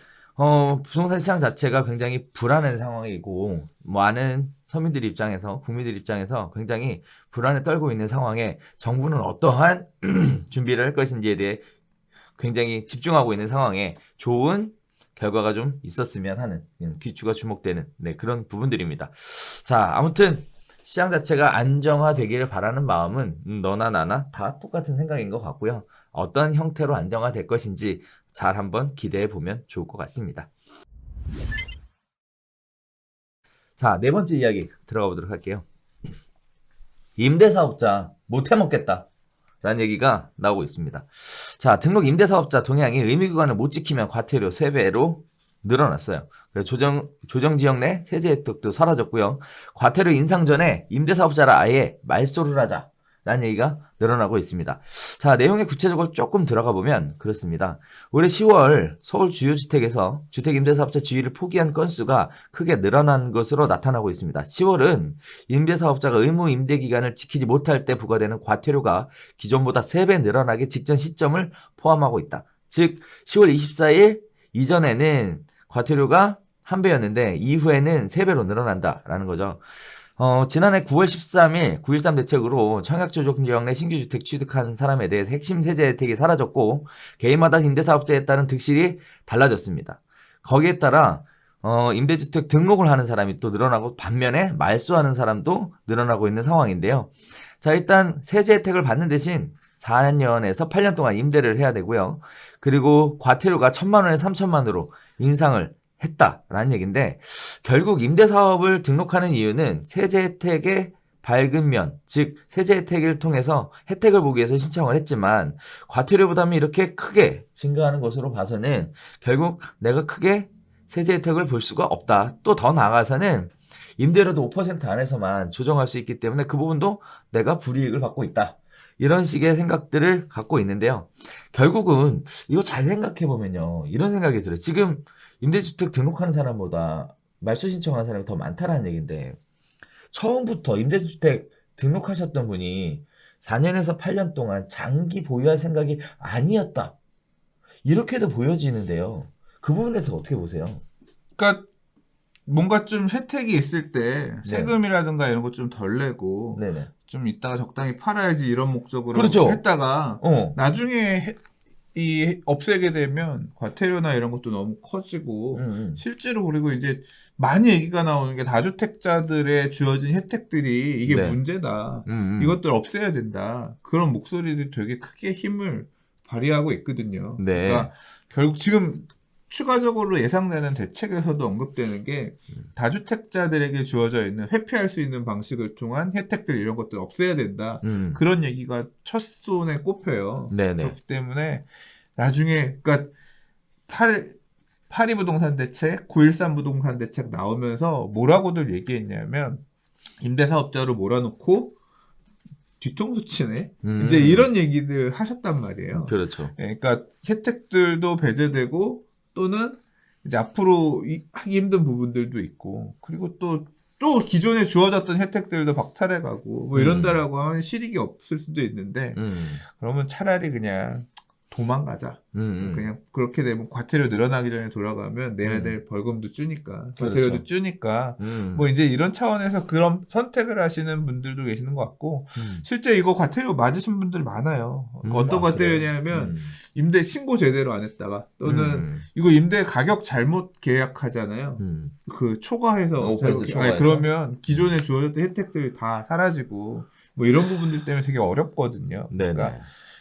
부동산 시장 자체가 굉장히 불안한 상황이고 많은 서민들 입장에서 국민들 입장에서 굉장히 불안에 떨고 있는 상황에 정부는 어떠한 준비를 할 것인지에 대해 굉장히 집중하고 있는 상황에 좋은 결과가 좀 있었으면 하는 귀추가 주목되는 그런 부분들입니다. 자, 아무튼 시장 자체가 안정화되기를 바라는 마음은 너나 나나 다 똑같은 생각인 것 같고요. 어떤 형태로 안정화될 것인지 잘 한번 기대해 보면 좋을 것 같습니다. 자, 네 번째 이야기 들어가 보도록 할게요. 임대사업자 못 해먹겠다 라는 얘기가 나오고 있습니다. 자, 등록 임대사업자 동향이 의무기간을 못 지키면 과태료 3배로 늘어났어요. 조정지역 내 세제 혜택도 사라졌고요. 과태료 인상 전에 임대사업자라 아예 말소를 하자 라는 얘기가 늘어나고 있습니다. 자, 내용에 구체적으로 조금 들어가 보면 그렇습니다. 올해 10월 서울 주요 주택에서 주택임대사업자 지위를 포기한 건수가 크게 늘어난 것으로 나타나고 있습니다. 10월은 임대사업자가 의무 임대기간을 지키지 못할 때 부과되는 과태료가 기존보다 3배 늘어나기 직전 시점을 포함하고 있다. 즉 10월 24일 이전에는 과태료가 1배였는데 이후에는 3배로 늘어난다라는 거죠. 지난해 9월 13일 9.13 대책으로 청약조정지역 내 신규주택 취득한 사람에 대해서 핵심 세제 혜택이 사라졌고 개인마다 임대사업자에 따른 득실이 달라졌습니다. 거기에 따라 임대주택 등록을 하는 사람이 또 늘어나고 반면에 말소하는 사람도 늘어나고 있는 상황인데요. 자, 일단 세제 혜택을 받는 대신 4년에서 8년 동안 임대를 해야 되고요. 그리고 과태료가 1,000만 원에서 3,000만 원으로 인상을 했다라는 얘기인데 결국 임대사업을 등록하는 이유는 세제 혜택의 밝은 면, 즉 세제 혜택을 통해서 혜택을 보기 위해서 신청을 했지만 과태료 부담이 이렇게 크게 증가하는 것으로 봐서는 결국 내가 크게 세제 혜택을 볼 수가 없다. 또 더 나아가서는 임대료도 5% 안에서만 조정할 수 있기 때문에 그 부분도 내가 불이익을 받고 있다. 이런 식의 생각들을 갖고 있는데요. 결국은 이거 잘 생각해보면요. 이런 생각이 들어요. 지금 임대주택 등록하는 사람보다 말소 신청하는 사람이 더 많다라는 얘기인데 처음부터 임대주택 등록하셨던 분이 4년에서 8년 동안 장기 보유할 생각이 아니었다. 이렇게도 보여지는데요. 그 부분에서 어떻게 보세요? 그러니까 뭔가 좀 혜택이 있을 때 세금이라든가 이런 거 좀 덜 내고 네네. 좀 이따가 적당히 팔아야지 이런 목적으로 그렇죠. 했다가 나중에 이 없애게 되면 과태료나 이런 것도 너무 커지고 실제로 그리고 이제 많이 얘기가 나오는 게 다주택자들의 주어진 혜택들이 이게 문제다. 이것들 없애야 된다. 그런 목소리들이 되게 크게 힘을 발휘하고 있거든요. 그러니까 결국 지금 추가적으로 예상되는 대책에서도 언급되는 게 다주택자들에게 주어져 있는 회피할 수 있는 방식을 통한 혜택들 이런 것들 없애야 된다. 그런 얘기가 첫 손에 꼽혀요. 그렇기 때문에 나중에 그러니까 8.2 부동산 대책, 9.13 부동산 대책 나오면서 뭐라고들 얘기했냐면 임대사업자로 몰아놓고 뒤통수 치네? 이제 이런 얘기들 하셨단 말이에요. 그렇죠. 그러니까 혜택들도 배제되고 또는 이제 앞으로 하기 힘든 부분들도 있고 그리고 또 기존에 주어졌던 혜택들도 박탈해가고 뭐 이런다라고 하면 실익이 없을 수도 있는데 그러면 차라리 그냥 도망가자. 그냥 그렇게 되면 과태료 늘어나기 전에 돌아가면 내야 될 벌금도 주니까 과태료도 주니까 뭐 이제 이런 차원에서 그런 선택을 하시는 분들도 계시는 것 같고 실제 이거 과태료 맞으신 분들 많아요. 어떤 과태료냐면 임대 신고 제대로 안 했다가 또는 이거 임대 가격 잘못 계약하잖아요. 그 초과해서 그러면 기존에 주어졌던 혜택들이 다 사라지고 뭐 이런 부분들 때문에 되게 어렵거든요. 그러니까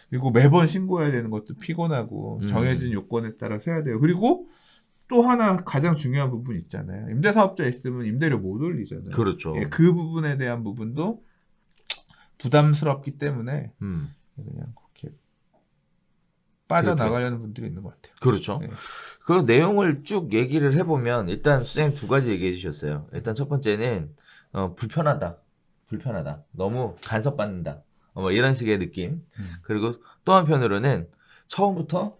그리고 매번 신고해야 되는 것도 피곤하고 정해진 요건에 따라서 해야 돼요. 그리고 또 하나 가장 중요한 부분 있잖아요. 임대사업자 있으면 임대료 못 올리잖아요. 그렇죠. 그 부분에 대한 부분도 부담스럽기 때문에 그냥 그렇게 빠져나가려는 분들이 있는 것 같아요. 그렇죠. 그 내용을 쭉 얘기를 해보면 일단 선생님 2가지 얘기해 주셨어요. 일단 첫 번째는 불편하다. 너무 간섭받는다. 뭐 이런 식의 느낌. 그리고 또 한편으로는 처음부터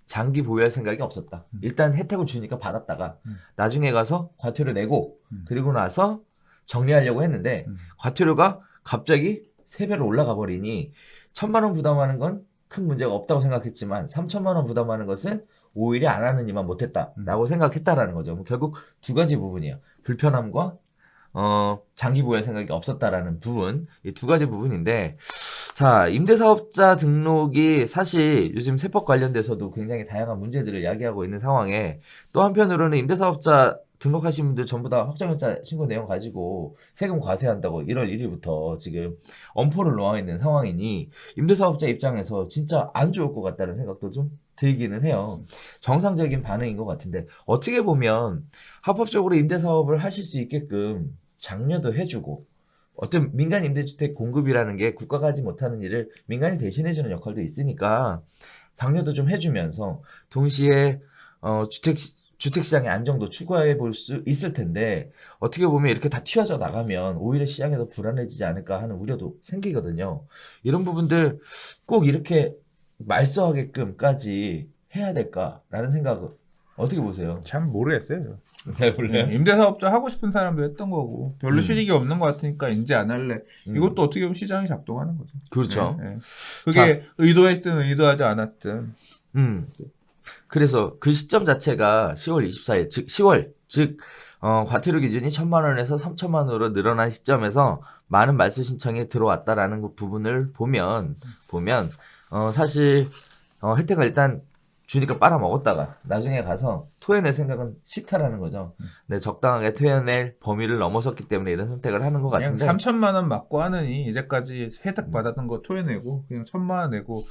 장기 보유할 생각이 없었다. 일단 혜택을 주니까 받았다가 나중에 가서 과태료 내고 그리고 나서 정리하려고 했는데 과태료가 갑자기 3배로 올라가 버리니 1,000만 원 부담하는 건 큰 문제가 없다고 생각했지만 3,000만 원 부담하는 것은 오히려 안 하는 이만 못했다라고 생각했다라는 거죠. 결국 두 가지 부분이에요. 불편함과 장기 보유할 생각이 없었다라는 부분, 이 두 가지 부분인데, 자, 임대사업자 등록이 사실 요즘 세법 관련돼서도 굉장히 다양한 문제들을 야기하고 있는 상황에 또 한편으로는 임대사업자 등록하신 분들 전부 다 확정일자 신고 내용 가지고 세금 과세한다고 1월 1일부터 지금 엄포를 놓아 있는 상황이니 임대사업자 입장에서 진짜 안 좋을 것 같다는 생각도 좀 들기는 해요. 정상적인 반응인 것 같은데 어떻게 보면 합법적으로 임대사업을 하실 수 있게끔 장려도 해주고 어떤 민간 임대주택 공급이라는 게 국가가 하지 못하는 일을 민간이 대신해주는 역할도 있으니까 장려도 좀 해주면서 동시에 주택시장의 안정도 추구해 볼 수 있을 텐데 어떻게 보면 이렇게 다 튀어져 나가면 오히려 시장이 더 불안해지지 않을까 하는 우려도 생기거든요. 이런 부분들 꼭 이렇게 말소하게끔까지 해야 될까라는 생각을 어떻게 보세요? 잘 모르겠어요. 잘 몰라요. 임대사업자 하고 싶은 사람도 했던 거고 별로 실익이 없는 것 같으니까 이제 안 할래. 이것도 어떻게 보면 시장이 작동하는 거죠. 그렇죠. 네, 네. 그게 의도했든 의도하지 않았든. 그래서 그 시점 자체가 10월 24일, 즉 10월, 즉 과태료 기준이 1,000만 원에서 3,000만 원으로 늘어난 시점에서 많은 말소 신청이 들어왔다라는 그 부분을 보면 사실 혜택을 일단 주니까 빨아먹었다가 나중에 가서 토해낼 생각은 싫다라는 거죠. 네, 적당하게 토해낼 범위를 넘어섰기 때문에 이런 선택을 하는 것 그냥 같은데 3,000만 원 맞고 하느니 이제까지 혜택 받았던 거 토해내고 그냥 1,000만 원 내고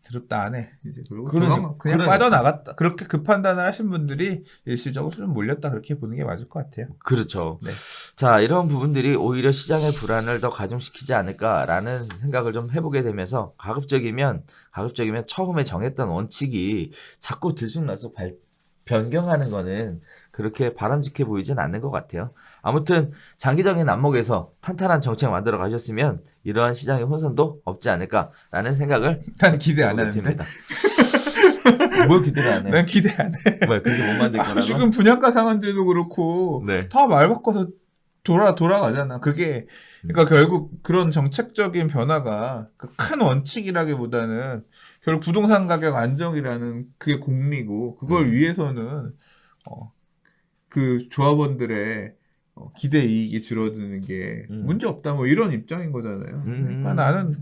드럽다 안 해. 이제 그리고 그냥 그러니까. 빠져나갔다. 그렇게 그 판단을 하신 분들이 일시적으로 좀 몰렸다 그렇게 보는 게 맞을 것 같아요. 그렇죠. 네. 자, 이런 부분들이 오히려 시장의 불안을 더 가중시키지 않을까라는 생각을 좀 해보게 되면서 가급적이면 처음에 정했던 원칙이 자꾸 들쑥날쑥 변경하는 거는 그렇게 바람직해 보이진 않는 것 같아요. 아무튼 장기적인 안목에서 탄탄한 정책 만들어 가셨으면 이러한 시장의 혼선도 없지 않을까라는 생각을 난 기대 안 하는데. 뭘 기대를 안 해? 난 기대 안 해. 왜 그렇게 못 만들 거라고? 지금 분양가 상한제도 그렇고 네. 다 말 바꿔서 돌아가잖아. 그게 그러니까 결국 그런 정책적인 변화가 큰 원칙이라기보다는 결국 부동산 가격 안정이라는 그게 공리고 그걸 위해서는 그 조합원들의 기대 이익이 줄어드는 게 문제 없다 뭐 이런 입장인 거잖아요. 그러니까 나는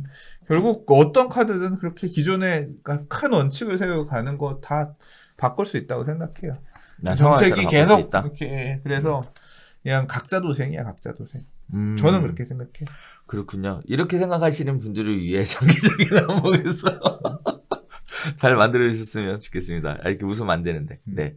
결국 어떤 카드든 그렇게 기존에 큰 원칙을 세우고 가는 거 다 바꿀 수 있다고 생각해요. 정책이 계속 이렇게 그래서 그냥 각자 도생이야, 각자 도생. 저는 그렇게 생각해요. 그렇군요. 이렇게 생각하시는 분들을 위해 장기적인 안목에서 잘 만들어 주셨으면 좋겠습니다. 이렇게 웃으면 안 되는데. 네.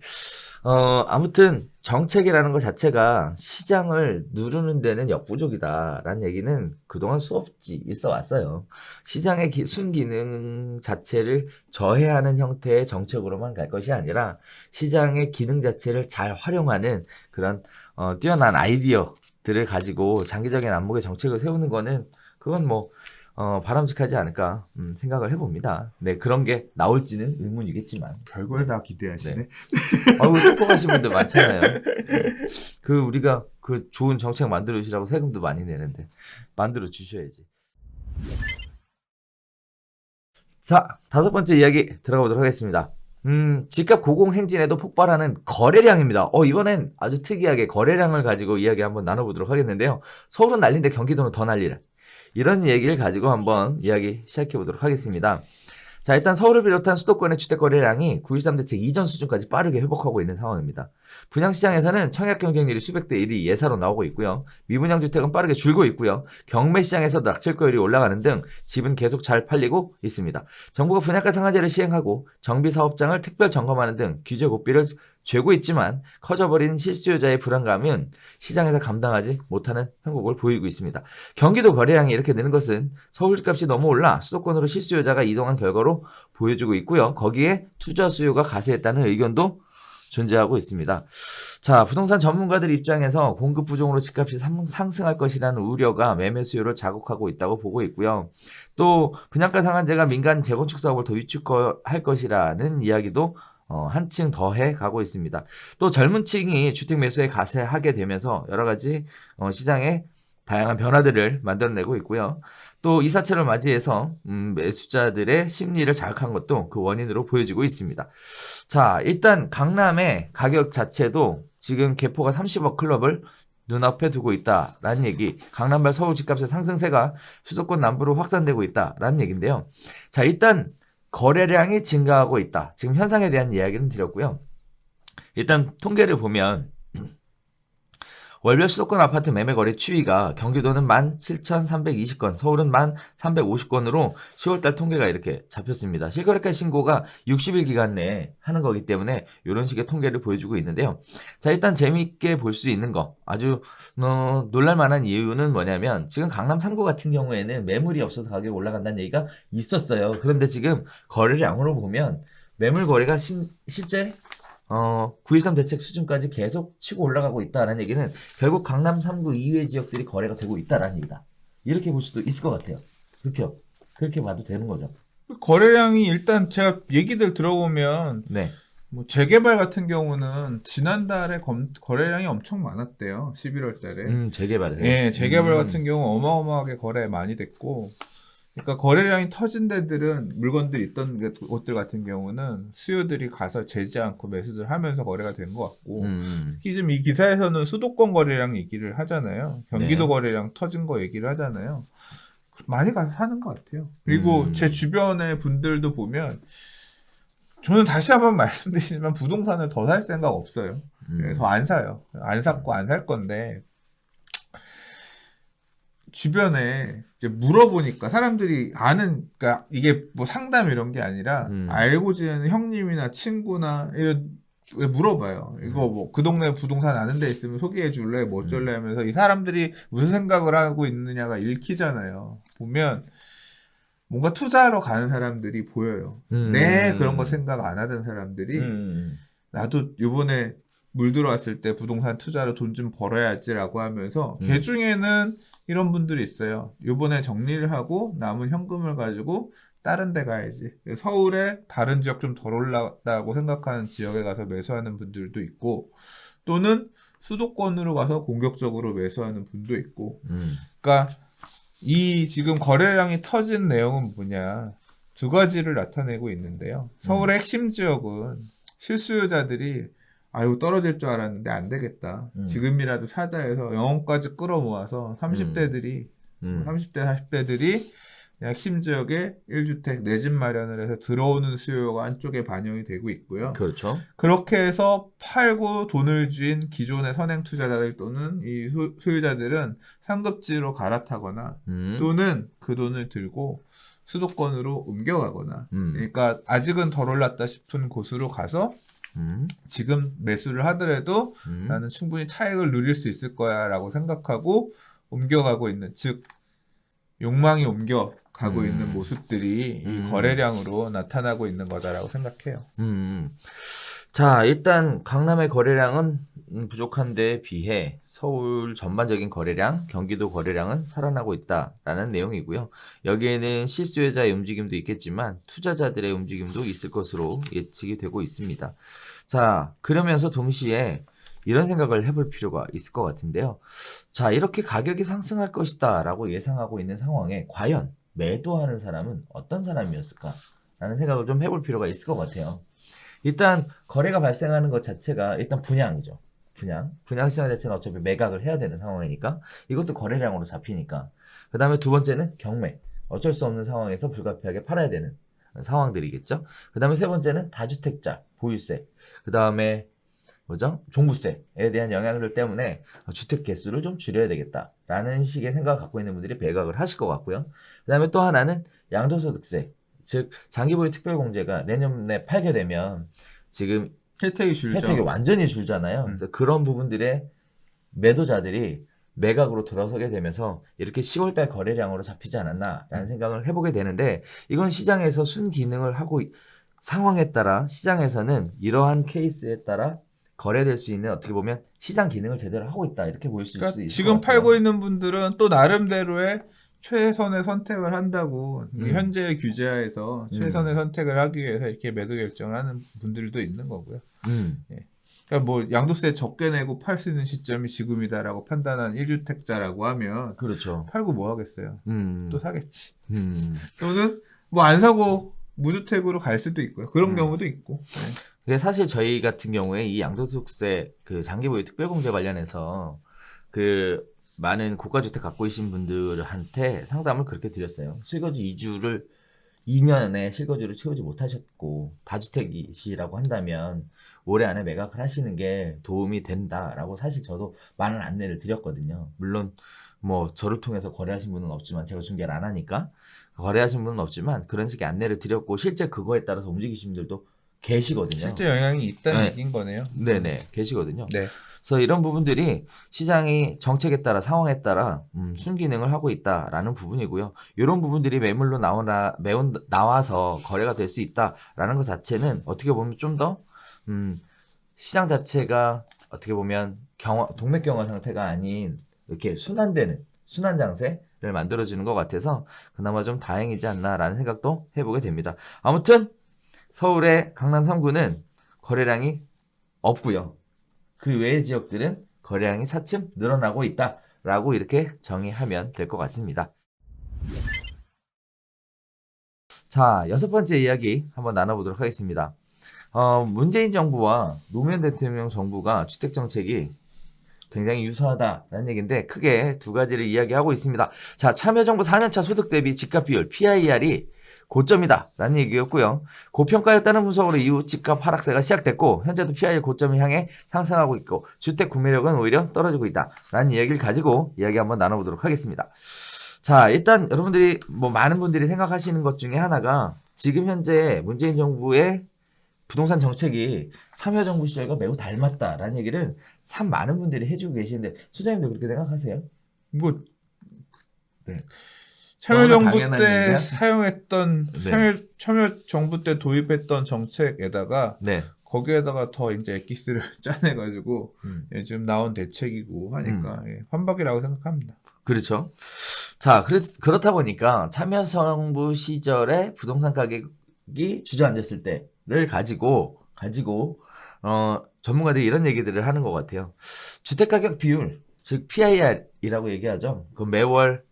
아무튼 정책이라는 것 자체가 시장을 누르는 데는 역부족이다라는 얘기는 그동안 수없이 있어 왔어요. 시장의 순기능 자체를 저해하는 형태의 정책으로만 갈 것이 아니라 시장의 기능 자체를 잘 활용하는 그런 뛰어난 아이디어들을 가지고 장기적인 안목의 정책을 세우는 거는 그건 뭐 바람직하지 않을까 생각을 해봅니다. 네, 그런 게 나올지는 의문이겠지만 별걸 다 기대하시네. 네. 똑똑하신 분들 많잖아요. 그 우리가 그 좋은 정책 만들어 주시라고 세금도 많이 내는데 만들어 주셔야지. 자, 5번째 이야기 들어가 보도록 하겠습니다. 집값 고공행진에도 폭발하는 거래량입니다. 이번엔 아주 특이하게 거래량을 가지고 이야기 한번 나눠보도록 하겠는데요. 서울은 난리인데 경기도는 더 난리라. 이런 얘기를 가지고 한번 이야기 시작해 보도록 하겠습니다. 자, 일단 서울을 비롯한 수도권의 주택 거래량이 9.13 대책 이전 수준까지 빠르게 회복하고 있는 상황입니다. 분양시장에서는 청약 경쟁률이 수백 대 1이 예사로 나오고 있고요. 미분양 주택은 빠르게 줄고 있고요. 경매시장에서도 낙찰가율이 올라가는 등 집은 계속 잘 팔리고 있습니다. 정부가 분양가 상한제를 시행하고 정비사업장을 특별 점검하는 등 규제 고삐를 죄고 있지만 커져버린 실수요자의 불안감은 시장에서 감당하지 못하는 형국을 보이고 있습니다. 경기도 거래량이 이렇게 느는 것은 서울 집값이 너무 올라 수도권으로 실수요자가 이동한 결과로 보여주고 있고요. 거기에 투자 수요가 가세했다는 의견도 존재하고 있습니다. 자, 부동산 전문가들 입장에서 공급 부족으로 집값이 상승할 것이라는 우려가 매매 수요를 자극하고 있다고 보고 있고요. 또 분양가 상한제가 민간 재건축 사업을 더 위축할 것이라는 이야기도 한층 더해 가고 있습니다. 또 젊은 층이 주택 매수에 가세하게 되면서 여러 가지 시장에 다양한 변화들을 만들어내고 있고요. 또 이사철을 맞이해서 매수자들의 심리를 자극한 것도 그 원인으로 보여지고 있습니다. 자, 일단 강남의 가격 자체도 지금 개포가 30억 클럽을 눈앞에 두고 있다라는 얘기, 강남발 서울 집값의 상승세가 수도권 남부로 확산되고 있다라는 얘기인데요. 자, 일단 거래량이 증가하고 있다. 지금 현상에 대한 이야기는 드렸고요. 일단 통계를 보면 월별 수도권 아파트 매매 거래 추이가 경기도는 17,320건, 서울은 1,350건으로 10월달 통계가 이렇게 잡혔습니다. 실거래가 신고가 60일 기간 내에 하는 거기 때문에 이런 식의 통계를 보여주고 있는데요. 자, 일단 재미있게 볼 수 있는 거, 아주 놀랄만한 이유는 뭐냐면 지금 강남 3구 같은 경우에는 매물이 없어서 가격이 올라간다는 얘기가 있었어요. 그런데 지금 거래량으로 보면 매물 거래가 실제 9.13 대책 수준까지 계속 치고 올라가고 있다는 얘기는 결국 강남 3구 이외의 지역들이 거래가 되고 있다는 얘기다. 이렇게 볼 수도 있을 것 같아요. 그렇게 봐도 되는 거죠. 거래량이 일단 제가 얘기들 들어보면 네. 뭐 재개발 같은 경우는 지난달에 거래량이 엄청 많았대요. 11월 달에. 재개발에서. 예, 재개발 같은 경우 어마어마하게 거래 많이 됐고, 그러니까 거래량이 터진 데들은 물건들이 있던 곳들 같은 경우는 수요들이 가서 재지 않고 매수들 하면서 거래가 된 것 같고, 특히 좀 이 기사에서는 수도권 거래량 얘기를 하잖아요. 경기도 네. 거래량 터진 거 얘기를 하잖아요. 많이 가서 사는 것 같아요. 그리고 제 주변의 분들도 보면, 저는 다시 한번 말씀드리지만 부동산을 더 살 생각 없어요. 더 안 사요. 안 샀고 안 살 건데, 주변에 이제 물어보니까 사람들이 아는, 그러니까 이게 뭐 상담 이런 게 아니라 알고 지내는 형님이나 친구나 이런 왜 물어봐요. 이거 뭐 그 동네 부동산 아는 데 있으면 소개해 줄래? 뭐 어쩔래? 하면서 이 사람들이 무슨 생각을 하고 있느냐가 읽히잖아요. 보면 뭔가 투자하러 가는 사람들이 보여요. 그런 거 생각 안 하던 사람들이 나도 요번에 물 들어왔을 때 부동산 투자로 돈 좀 벌어야지라고 하면서 걔 중에는 이런 분들이 있어요. 요번에 정리를 하고 남은 현금을 가지고 다른 데 가야지. 서울에 다른 지역 좀 덜 올랐다고 생각하는 지역에 가서 매수하는 분들도 있고, 또는 수도권으로 가서 공격적으로 매수하는 분도 있고. 그러니까 이 지금 거래량이 터진 내용은 뭐냐, 두 가지를 나타내고 있는데요. 서울의 핵심 지역은 실수요자들이 아유 떨어질 줄 알았는데 안 되겠다. 지금이라도 사자 해서 영혼까지 끌어모아서 30대들이 30대 40대들이 핵심 지역에 1주택 내 집 마련을 해서 들어오는 수요가 한쪽에 반영이 되고 있고요. 그렇죠. 그렇게 해서 팔고 돈을 쥔 기존의 선행 투자자들 또는 이 소유자들은 상급지로 갈아타거나 또는 그 돈을 들고 수도권으로 옮겨가거나, 그러니까 아직은 덜 올랐다 싶은 곳으로 가서 지금 매수를 하더라도 나는 충분히 차익을 누릴 수 있을 거야 라고 생각하고 옮겨가고 있는, 즉 욕망이 옮겨가고 있는 모습들이 이 거래량으로 나타나고 있는 거다라고 생각해요. 자, 일단 강남의 거래량은 부족한 데에 비해 서울 전반적인 거래량, 경기도 거래량은 살아나고 있다라는 내용이고요. 여기에는 실수요자의 움직임도 있겠지만 투자자들의 움직임도 있을 것으로 예측이 되고 있습니다. 자, 그러면서 동시에 이런 생각을 해볼 필요가 있을 것 같은데요. 자, 이렇게 가격이 상승할 것이다 라고 예상하고 있는 상황에 과연 매도하는 사람은 어떤 사람이었을까? 라는 생각을 좀 해볼 필요가 있을 것 같아요. 일단 거래가 발생하는 것 자체가 일단 분양이죠. 분양 시장 자체는 어차피 매각을 해야 되는 상황이니까 이것도 거래량으로 잡히니까. 그 다음에 두 번째는 경매. 어쩔 수 없는 상황에서 불가피하게 팔아야 되는 상황들이겠죠. 그 다음에 세 번째는 다주택자, 보유세. 그 다음에 종부세에 대한 영향들 때문에 주택 개수를 좀 줄여야 되겠다라는 식의 생각을 갖고 있는 분들이 매각을 하실 것 같고요. 그 다음에 또 하나는 양도소득세. 즉 장기보유 특별공제가 내년에 팔게 되면 지금 혜택이 완전히 줄잖아요. 그래서 그런 부분들의 매도자들이 매각으로 들어서게 되면서 이렇게 10월달 거래량으로 잡히지 않았나라는 생각을 해보게 되는데, 이건 시장에서 순기능을 하고 상황에 따라 시장에서는 이러한 케이스에 따라 거래될 수 있는 어떻게 보면 시장 기능을 제대로 하고 있다 이렇게 보일 수 그러니까 있을 지금 것 같아요. 팔고 있는 분들은 또 나름대로의 최선의 선택을 한다고 현재 규제하에서 최선의 선택을 하기 위해서 이렇게 매도 결정을 하는 분들도 있는 거고요. 예. 그러니까 뭐 양도세 적게 내고 팔 수 있는 시점이 지금이다라고 판단한 1주택자라고 하면 그렇죠. 팔고 뭐 하겠어요. 또 사겠지. 또는 뭐 안 사고 무주택으로 갈 수도 있고요. 그런 경우도 있고. 네. 근데 사실 저희 같은 경우에 이 양도소득세 그 장기보유 특별공제 관련해서 그 많은 고가주택 갖고 계신 분들한테 상담을 그렇게 드렸어요. 실거주 2년에 실거주를 채우지 못하셨고 다주택이시라고 한다면 올해 안에 매각을 하시는 게 도움이 된다라고 사실 저도 많은 안내를 드렸거든요. 물론 뭐 저를 통해서 거래하신 분은 없지만 제가 중개를 안 하니까 거래하신 분은 없지만 그런 식의 안내를 드렸고 실제 그거에 따라서 움직이신 분들도 계시거든요. 실제 영향이 있다는 네. 얘기인 거네요. 네네 계시거든요. 네. 그래서 이런 부분들이 시장이 정책에 따라 상황에 따라 순기능을 하고 있다라는 부분이고요. 이런 부분들이 매물로 나와서 거래가 될 수 있다라는 것 자체는 어떻게 보면 좀 더 시장 자체가 어떻게 보면 동맥경화 상태가 아닌 이렇게 순환되는 순환 장세를 만들어주는 것 같아서 그나마 좀 다행이지 않나라는 생각도 해보게 됩니다. 아무튼 서울의 강남 3구는 거래량이 없고요. 그 외의 지역들은 거래량이 차츰 늘어나고 있다라고 이렇게 정의하면 될 것 같습니다. 자, 6번째 이야기 한번 나눠보도록 하겠습니다. 문재인 정부와 노무현 대통령 정부가 주택 정책이 굉장히 유사하다라는 얘기인데 크게 두 가지를 이야기하고 있습니다. 자, 참여정부 4년차 소득 대비 집값 비율 PIR이 고점이다 라는 얘기였고요. 고평가였다는 분석으로 이후 집값 하락세가 시작됐고 현재도 PIR 고점을 향해 상승하고 있고 주택 구매력은 오히려 떨어지고 있다 라는 이야기를 가지고 이야기 한번 나눠보도록 하겠습니다. 자, 일단 여러분들이 뭐 많은 분들이 생각하시는 것 중에 하나가 지금 현재 문재인 정부의 부동산 정책이 참여정부 시절과 매우 닮았다라는 얘기를 참 많은 분들이 해주고 계시는데 소장님도 그렇게 생각하세요? 뭐 네. 참여정부 당연한 때 얘기야? 사용했던 네. 참여정부 때 도입했던 정책에다가 네. 거기에다가 더 이제 엑기스를 짜내가지고 지금 나온 대책이고 하니까 환박이라고 생각합니다. 그렇죠. 자, 그렇다 보니까 참여정부 시절에 부동산 가격이 주저앉았을 때를 가지고 전문가들이 이런 얘기들을 하는 것 같아요. 주택가격 비율, 즉 PIR이라고 얘기하죠. 그 매월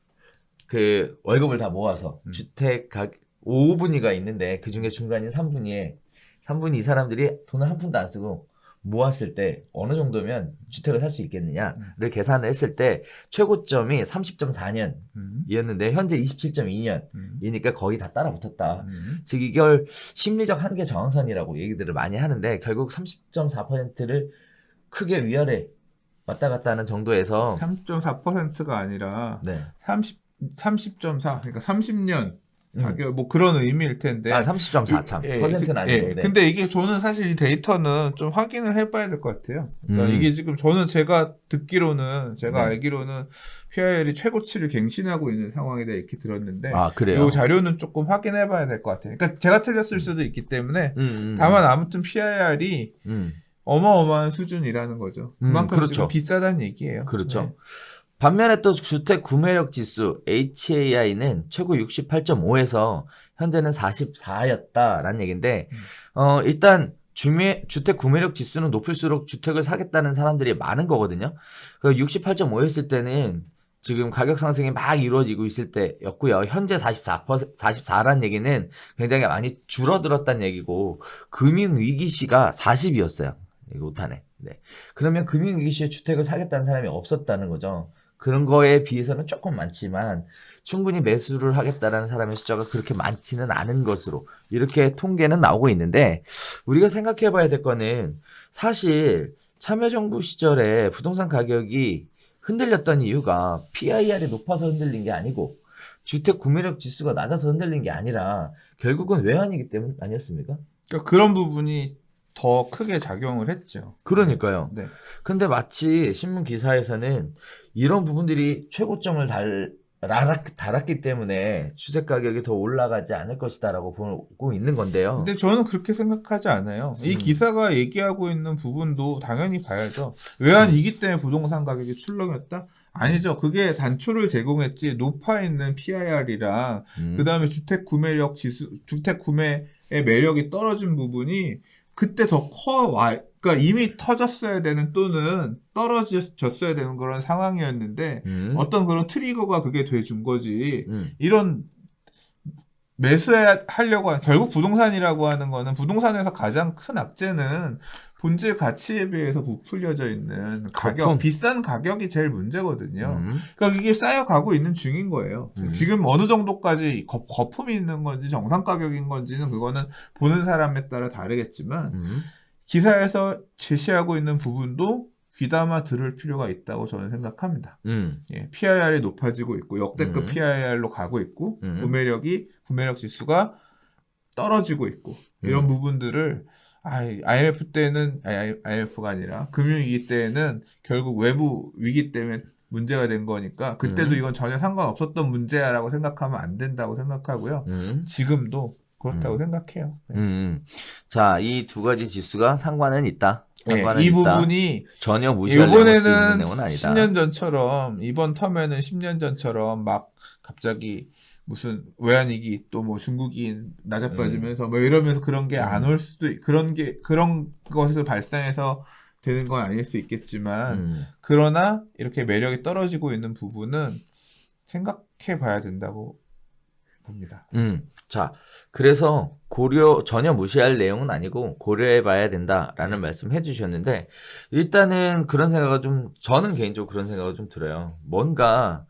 그 월급을 다 모아서 주택 가격 5분위가 있는데 그 중에 중간인 3분위 이 사람들이 돈을 한 푼도 안 쓰고 모았을 때 어느 정도면 주택을 살 수 있겠느냐를 계산을 했을 때 최고점이 30.4년이었는데 현재 27.2년이니까 거의 다 따라붙었다. 즉 이걸 심리적 한계 저항선이라고 얘기들을 많이 하는데 결국 30.4%를 크게 위아래 왔다 갔다 하는 정도에서 3.4%가 아니라 네. 30.4 그러니까 30년 가격 뭐 그런 의미일 텐데 30.4 참 퍼센트는 아니고 네. 근데 이게 저는 사실 이 데이터는 좀 확인을 해봐야 될 것 같아요. 그러니까 이게 지금 제가 듣기로는 제가 알기로는 PIR이 최고치를 갱신하고 있는 상황이다 이렇게 들었는데 그래요? 이 자료는 조금 확인해봐야 될 것 같아요. 그러니까 제가 틀렸을 수도 있기 때문에 다만 아무튼 PIR이 어마어마한 수준이라는 거죠. 그만큼 그렇죠. 지금 비싸다는 얘기예요. 그렇죠. 네. 반면에 또 주택 구매력 지수 HAI는 최고 68.5에서 현재는 44였다라는 얘기인데 일단 주택 구매력 지수는 높을수록 주택을 사겠다는 사람들이 많은 거거든요. 68.5였을 때는 지금 가격 상승이 막 이루어지고 있을 때였고요. 현재 44라는 얘기는 굉장히 많이 줄어들었다는 얘기고 금융위기 시가 40이었어요. 이거 오타네. 네. 그러면 금융위기 시에 주택을 사겠다는 사람이 없었다는 거죠. 그런 거에 비해서는 조금 많지만 충분히 매수를 하겠다라는 사람의 숫자가 그렇게 많지는 않은 것으로 이렇게 통계는 나오고 있는데 우리가 생각해 봐야 될 거는 사실 참여정부 시절에 부동산 가격이 흔들렸던 이유가 PIR이 높아서 흔들린 게 아니고 주택 구매력 지수가 낮아서 흔들린 게 아니라 결국은 외환이기 때문 아니었습니까? 그러니까 그런 부분이 더 크게 작용을 했죠. 그러니까요. 네. 근데 마치 신문 기사에서는 이런 부분들이 최고점을 달았기 때문에 주택 가격이 더 올라가지 않을 것이다라고 보고 있는 건데요. 근데 저는 그렇게 생각하지 않아요. 이 기사가 얘기하고 있는 부분도 당연히 봐야죠. 외환위기 때문에 부동산 가격이 출렁였다? 아니죠. 그게 단초를 제공했지 높아 있는 PIR이랑 그다음에 주택 구매력 지수, 주택 구매의 매력이 떨어진 부분이 그때 더 그러니까 이미 터졌어야 되는 또는 떨어졌어야 되는 그런 상황이었는데 어떤 그런 트리거가 그게 돼준 거지. 이런 매수하려고 하는, 결국 부동산이라고 하는 거는 부동산에서 가장 큰 악재는 본질 가치에 비해서 부풀려져 있는 가격, 비싼 가격이 제일 문제거든요. 그러니까 이게 쌓여가고 있는 중인 거예요. 지금 어느 정도까지 거품이 있는 건지 정상 가격인 건지는 그거는 보는 사람에 따라 다르겠지만 기사에서 제시하고 있는 부분도 귀담아 들을 필요가 있다고 저는 생각합니다. 예, PIR이 높아지고 있고 역대급 PIR로 가고 있고 구매력 지수가 떨어지고 있고 이런 부분들을 IMF 때는 IMF가 아니라 금융위기 때는 결국 외부 위기 때문에 문제가 된 거니까 그때도 이건 전혀 상관없었던 문제야라고 생각하면 안 된다고 생각하고요. 지금도 그렇다고 생각해요. 네. 자, 이 두 가지 지수가 상관은 있다. 상관은 이 있다. 부분이 전혀 무시할 수 있는 이번에는 내용은 아니다. 10년 전처럼 이번 텀에는 10년 전처럼 막 갑자기 무슨 외환위기 또 뭐 중국인 낮아빠지면서 뭐 이러면서 그런 게 안 올 수도 그런 것을 발생해서 되는 건 아닐 수 있겠지만 그러나 이렇게 매력이 떨어지고 있는 부분은 생각해 봐야 된다고 봅니다. 자, 그래서 전혀 무시할 내용은 아니고 고려해 봐야 된다라는 말씀 해주셨는데, 일단은 그런 생각을 저는 개인적으로 그런 생각을 좀 들어요. 뭔가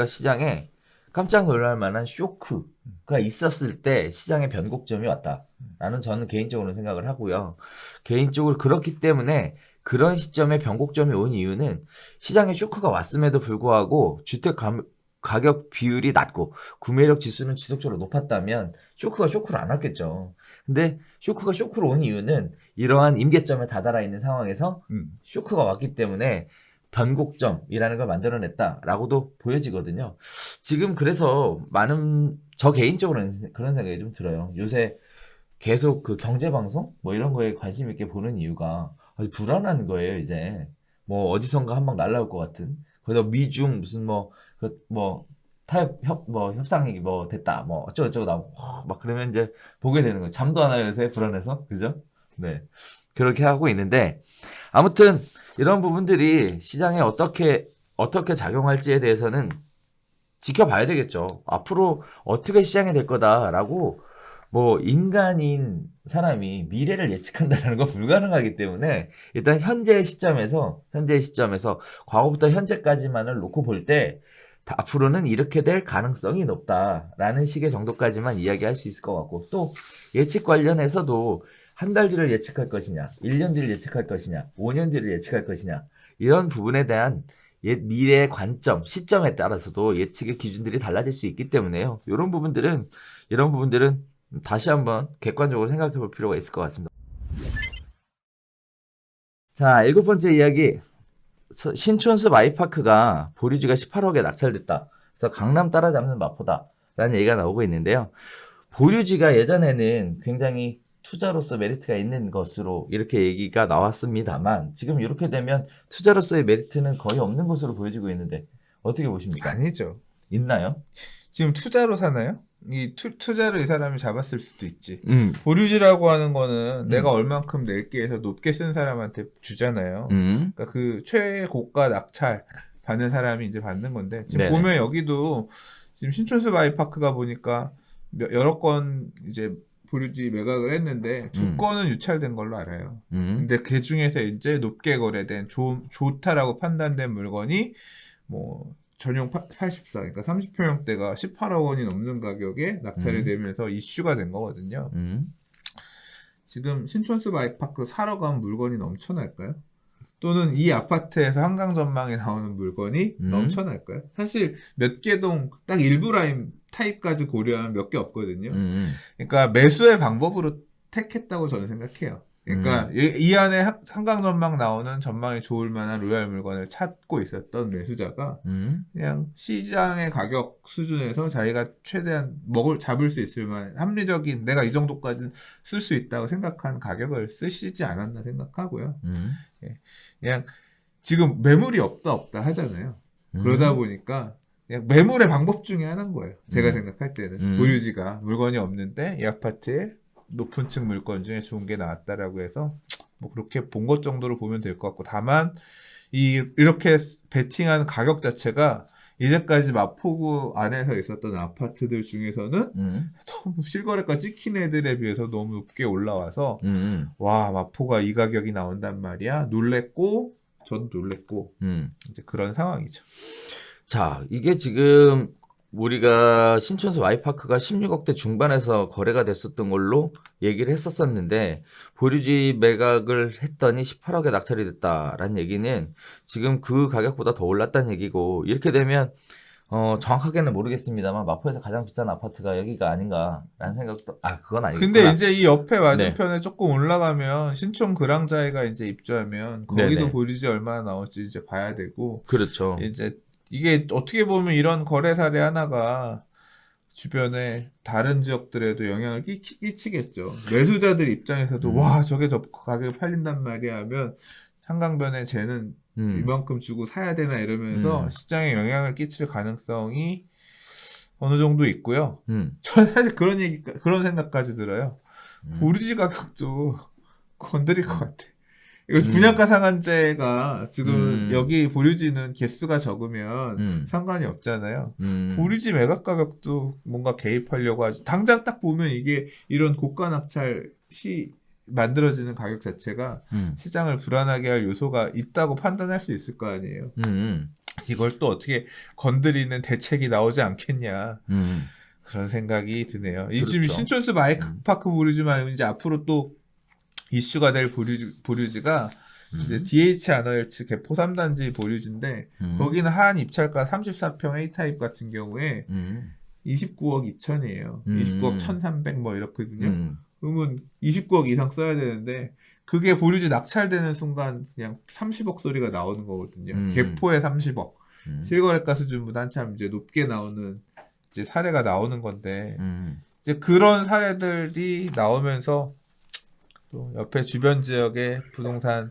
시장에 깜짝 놀랄 만한 쇼크가 있었을 때 시장의 변곡점이 왔다라는 저는 개인적으로 생각을 하고요. 개인적으로 그렇기 때문에 그런 시점에 변곡점이 온 이유는 시장에 쇼크가 왔음에도 불구하고 주택 가격 비율이 낮고 구매력 지수는 지속적으로 높았다면 쇼크를 안 왔겠죠. 근데 쇼크로 온 이유는 이러한 임계점에 다다라 있는 상황에서 쇼크가 왔기 때문에 변곡점이라는 걸 만들어냈다라고도 보여지거든요. 지금 그래서 저 개인적으로는 그런 생각이 좀 들어요. 요새 계속 그 경제방송 뭐 이런 거에 관심 있게 보는 이유가 아주 불안한 거예요. 이제 뭐 어디선가 한 방 날라올 것 같은. 거기다 미중 무슨 협상이 됐다 어쩌고저쩌고 나오고 막 그러면 이제 보게 되는 거예요. 잠도 안 와요 요새 불안해서. 그죠? 네, 그렇게 하고 있는데 아무튼 이런 부분들이 시장에 어떻게 작용할지에 대해서는 지켜봐야 되겠죠. 앞으로 어떻게 시장이 될 거다라고 인간인 사람이 미래를 예측한다는 건 불가능하기 때문에 일단 현재 시점에서 과거부터 현재까지만을 놓고 볼 때 앞으로는 이렇게 될 가능성이 높다라는 식의 정도까지만 이야기할 수 있을 것 같고, 또 예측 관련해서도 한 달 뒤를 예측할 것이냐, 1년 뒤를 예측할 것이냐, 5년 뒤를 예측할 것이냐, 이런 부분에 대한 미래의 관점, 시점에 따라서도 예측의 기준들이 달라질 수 있기 때문에요. 이런 부분들은 다시 한번 객관적으로 생각해 볼 필요가 있을 것 같습니다. 자, 7번째 이야기. 신촌숲 아이파크가 보류지가 18억에 낙찰됐다. 그래서 강남 따라잡는 마포다. 라는 얘기가 나오고 있는데요. 보류지가 예전에는 굉장히 투자로서 메리트가 있는 것으로 이렇게 얘기가 나왔습니다만, 지금 이렇게 되면 투자로서의 메리트는 거의 없는 것으로 보여지고 있는데 어떻게 보십니까? 아니죠. 있나요? 지금 투자로 사나요? 이 투자를 이 사람이 잡았을 수도 있지. 보류지라고 하는 거는 내가 얼만큼 낼게 해서 높게 쓴 사람한테 주잖아요. 그러니까 그 최고가 낙찰 받는 사람이 이제 받는 건데, 지금 네네. 보면 여기도 지금 신촌숲 아이파크가 보니까 여러 건 이제 보류지 매각을 했는데 2건은 유찰된 걸로 알아요. 근데 그 중에서 이제 높게 거래된 좋다라고 판단된 물건이 전용 84, 그러니까 30평형대가 18억 원이 넘는 가격에 낙찰이 되면서 이슈가 된 거거든요. 지금 신촌숲 아이파크 사러 간 물건이 넘쳐날까요? 또는 이 아파트에서 한강 전망에 나오는 물건이 넘쳐날까요? 사실 몇 개 동 딱 일부 라인 타입까지 고려하면 몇 개 없거든요. 그러니까 매수의 방법으로 택했다고 저는 생각해요. 그러니까 이 안에 한강 전망 나오는 전망이 좋을 만한 로얄 물건을 찾고 있었던 매수자가 그냥 시장의 가격 수준에서 자기가 최대한 잡을 수 있을 만한 합리적인 내가 이 정도까지 쓸 수 있다고 생각한 가격을 쓰시지 않았나 생각하고요. 예. 그냥 지금 매물이 없다 하잖아요. 그러다 보니까 그냥 매물의 방법 중에 하나인 거예요. 제가 생각할 때는 보유지가 물건이 없는데 이 아파트에 높은 층 물건 중에 좋은 게 나왔다라고 해서 뭐 그렇게 본 것 정도로 보면 될 것 같고, 다만 이렇게 베팅한 가격 자체가 이제까지 마포구 안에서 있었던 아파트들 중에서는 너무 실거래가 찍힌 애들에 비해서 너무 높게 올라와서 와, 마포가 이 가격이 나온단 말이야 놀랬고, 저도 놀랬고 이제 그런 상황이죠. 자, 이게 지금 우리가 신촌수 Y파크가 16억대 중반에서 거래가 됐었던 걸로 얘기를 했었었는데, 보유지 매각을 했더니 18억에 낙찰이 됐다라는 얘기는 지금 그 가격보다 더 올랐다는 얘기고, 이렇게 되면 정확하게는 모르겠습니다만 마포에서 가장 비싼 아파트가 여기가 아닌가라는 생각도, 그건 아니겠구나. 근데 이제 이 옆에 맞은편에 조금 올라가면 신촌 그랑자이가 이제 입주하면 거기도 네네. 보유지 얼마나 나올지 이제 봐야 되고, 그렇죠. 이제 이게 어떻게 보면 이런 거래 사례 하나가 주변에 다른 지역들에도 영향을 끼치겠죠. 매수자들 입장에서도 와, 저게 저 가격에 팔린단 말이야 하면 한강변에 쟤는 이만큼 주고 사야 되나 이러면서 시장에 영향을 끼칠 가능성이 어느 정도 있고요. 저는 사실 그런 생각까지 들어요. 보유지 가격도 건드릴 것 같아. 이거 분양가 상한제가 지금 여기 보유지는 개수가 적으면 상관이 없잖아요. 보유지 매각 가격도 뭔가 개입하려고 하죠. 당장 딱 보면 이게 이런 고가 낙찰 만들어지는 가격 자체가 시장을 불안하게 할 요소가 있다고 판단할 수 있을 거 아니에요. 이걸 또 어떻게 건드리는 대책이 나오지 않겠냐. 그런 생각이 드네요. 그렇죠. 지금 신촌수 마이파크 보유지만 이제 앞으로 또 이슈가 될 보유지가 이제 DH 아너일츠 개포 3단지 보유지인데 거기는 하한 입찰가 34평 A타입 같은 경우에 29억 2천이에요. 29억 1,300 뭐 이렇거든요. 그러면 29억 이상 써야 되는데 그게 보유지 낙찰되는 순간 그냥 30억 소리가 나오는 거거든요. 개포에 30억. 실거래가 수준보다 한참 이제 높게 나오는 이제 사례가 나오는 건데 이제 그런 사례들이 나오면서 또 옆에 주변 지역의 부동산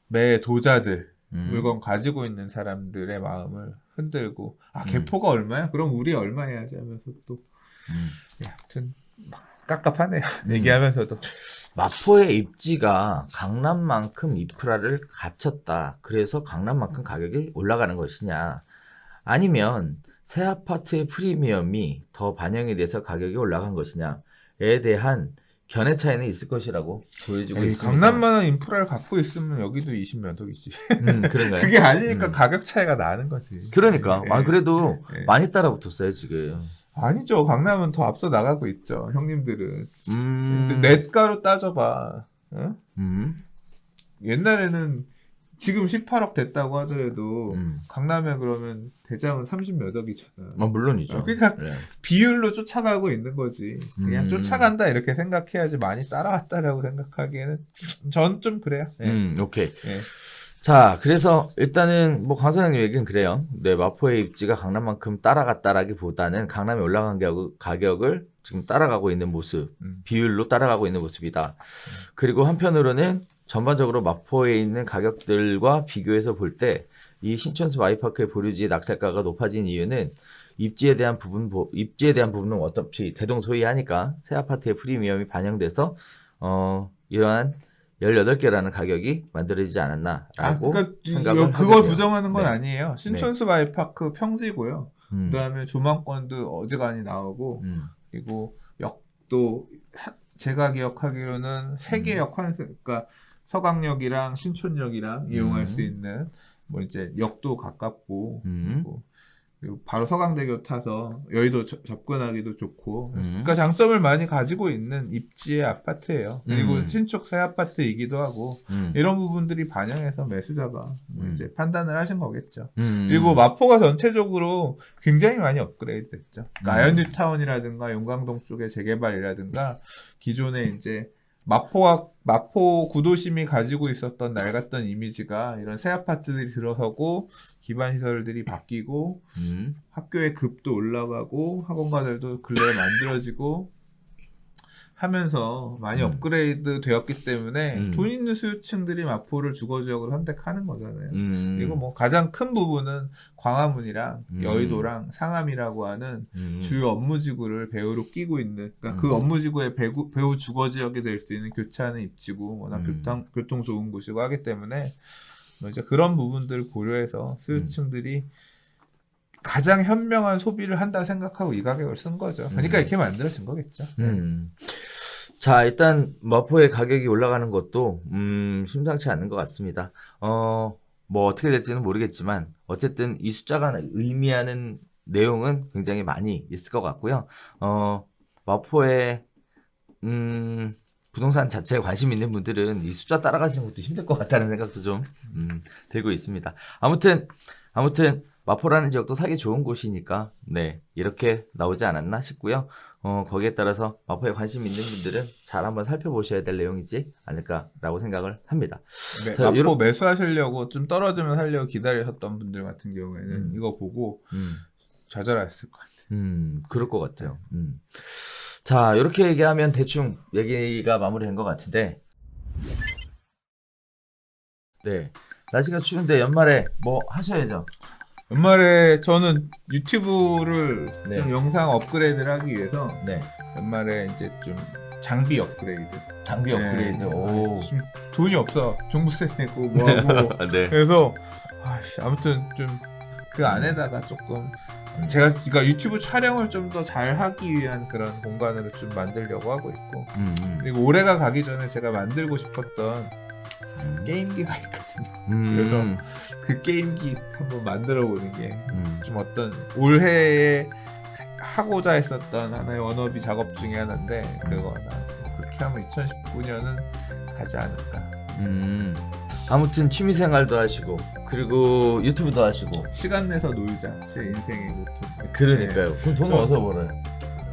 매도자들 물건 가지고 있는 사람들의 마음을 흔들고 개포가 얼마야? 그럼 우리 얼마 해야지 하면서 또 아무튼 깝깝하네요. 얘기하면서도. 마포의 입지가 강남만큼 인프라를 갖췄다. 그래서 강남만큼 가격이 올라가는 것이냐. 아니면 새 아파트의 프리미엄이 더 반영이 돼서 가격이 올라간 것이냐에 대한 견해 차이는 있을 것이라고 보여지고 있습니다. 강남만한 인프라를 갖고 있으면 여기도 20몇 억이지. 그런가요? 그게 아니니까 가격 차이가 나는 거지. 그러니까. 네. 그래도 많이 따라붙었어요, 지금. 아니죠. 강남은 더 앞서 나가고 있죠. 형님들은. 근데 넷가로 따져봐. 어? 옛날에는 지금 18억 됐다고 하더라도 강남에 그러면 대장은 30몇 억이잖아. 물론이죠. 그러니까 비율로 쫓아가고 있는 거지. 그냥 쫓아간다 이렇게 생각해야지 많이 따라왔다라고 생각하기에는 전 좀 그래요. 오케이. 자, 그래서 일단은 뭐 강사장님 얘기는 그래요. 네, 마포의 입지가 강남만큼 따라갔다라기보다는 강남에 올라간 가격을 지금 따라가고 있는 모습, 비율로 따라가고 있는 모습이다. 그리고 한편으로는 전반적으로 마포에 있는 가격들과 비교해서 볼 때 이 신촌수 Y파크의 보유지의 낙찰가가 높아진 이유는 입지에 대한 부분은 어차피 대동소이하니까 새 아파트의 프리미엄이 반영돼서 이러한 18개라는 가격이 만들어지지 않았나라고 생각을 그걸 하거든요. 부정하는 건 아니에요. 신촌수 Y파크 평지고요. 그다음에 조망권도 어지간히 나오고 그리고 역도 제가 기억하기로는 3개 역 그러니까 서강역이랑 신촌역이랑 이용할 수 있는 뭐 이제 역도 가깝고 그리고 바로 서강대교 타서 여의도 접근하기도 좋고 그러니까 장점을 많이 가지고 있는 입지의 아파트예요. 그리고 신축 새 아파트이기도 하고 이런 부분들이 반영해서 매수자가 이제 판단을 하신 거겠죠. 그리고 마포가 전체적으로 굉장히 많이 업그레이드 됐죠. 그러니까 아현뉴타운이라든가 용강동 쪽의 재개발이라든가 기존에 이제 마포 구도심이 가지고 있었던 낡았던 이미지가 이런 새 아파트들이 들어서고 기반 시설들이 바뀌고 학교의 급도 올라가고 학원가들도 근래에 만들어지고 하면서 많이 업그레이드 되었기 때문에 돈 있는 수요층들이 마포를 주거지역으로 선택하는 거잖아요. 그리고 뭐 가장 큰 부분은 광화문이랑 여의도랑 상암이라고 하는 주요 업무지구를 배후로 끼고 있는, 그러니까 그 업무지구의 배후 주거지역이 될 수 있는 교차하는 입지구, 워낙 교통 좋은 곳이고 하기 때문에 뭐 이제 그런 부분들을 고려해서 수요층들이 가장 현명한 소비를 한다 생각하고 이 가격을 쓴 거죠. 그러니까 이렇게 만들어진 거겠죠. 자, 일단 마포의 가격이 올라가는 것도 심상치 않은 것 같습니다. 뭐 어떻게 될지는 모르겠지만 어쨌든 이 숫자가 의미하는 내용은 굉장히 많이 있을 것 같고요. 마포의 부동산 자체에 관심 있는 분들은 이 숫자 따라가시는 것도 힘들 것 같다는 생각도 좀 들고 있습니다. 아무튼 마포라는 지역도 사기 좋은 곳이니까 네, 이렇게 나오지 않았나 싶고요. 거기에 따라서 마포에 관심 있는 분들은 잘 한번 살펴보셔야 될 내용이지 않을까라고 생각을 합니다. 네, 자, 마포 매수하시려고 좀 떨어지면 살려고 기다리셨던 분들 같은 경우에는 이거 보고 좌절하셨을 것 같아요. 그럴 것 같아요. 자, 이렇게 얘기하면 대충 얘기가 마무리된 것 같은데, 네, 날씨가 추운데 연말에 뭐 하셔야죠. 연말에 저는 유튜브를 네. 좀 영상 업그레이드를 하기 위해서 네, 연말에 이제 좀 장비 업그레이드. 장비 업그레이드. 네. 오, 지금 돈이 없어. 종부세 내고 뭐하고. 네. 그래서 아무튼 좀 그 안에다가 조금 제가 그러니까 유튜브 촬영을 좀 더 잘 하기 위한 그런 공간으로 좀 만들려고 하고 있고, 그리고 올해가 가기 전에 제가 만들고 싶었던 게임기가 있거든요. 그래서 그 게임기 한번 만들어 보는 게 좀 어떤 올해에 하고자 했었던 하나의 워너비 작업 중에 하나인데, 그렇게 하면 2019년은 가지 않을까. 아무튼 취미생활도 하시고 그리고 유튜브도 하시고 시간 내서 놀자, 제 인생의 모토. 그러니까요. 그럼 돈을 어디서 벌어요?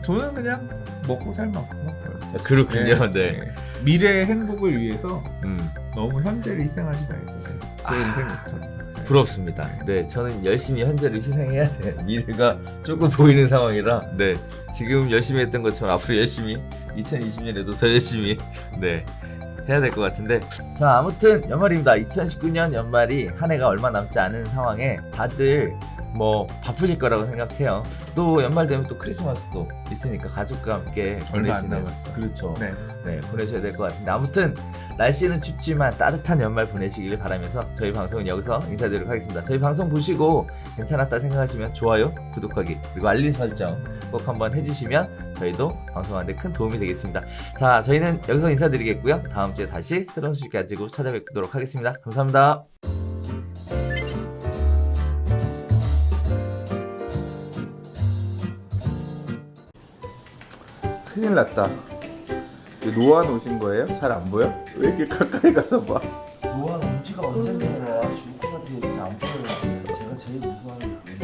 저는 그냥 먹고 살 만큼 먹어요. 그렇군요. 네. 미래의 행복을 위해서 너무 현재를 희생하지 말자. 제 인생 모토. 부럽습니다. 네, 저는 열심히 현재를 희생해야 돼. 미래가 조금 보이는 상황이라, 네, 지금 열심히 했던 것처럼 앞으로 열심히 2020년에도 더 열심히 네 해야 될 것 같은데, 자, 아무튼 연말입니다. 2019년 연말이 한 해가 얼마 남지 않은 상황에 다들 뭐 바쁘실 거라고 생각해요. 또 연말 되면 또 크리스마스도 있으니까 가족과 함께 얼마 안 보내시는, 남았어. 그렇죠. 네. 네, 보내셔야 될 것 같은데, 아무튼 날씨는 춥지만 따뜻한 연말 보내시길 바라면서 저희 방송은 여기서 인사드리도록 하겠습니다. 저희 방송 보시고 괜찮았다 생각하시면 좋아요, 구독하기, 그리고 알림 설정 꼭 한번 해주시면 저희도 방송하는데 큰 도움이 되겠습니다. 자, 저희는 여기서 인사드리겠고요. 다음 주에 다시 새로운 소식 가지고 찾아뵙도록 하겠습니다. 감사합니다. 큰일 났다. 놓아 놓으신 거예요? 잘 안 보여? 왜 이렇게 가까이 가서 봐? 우와, 음지가 완전 좋아. 죽을 것 같아요. 안 보여요. 제가 제일 무서워하는 게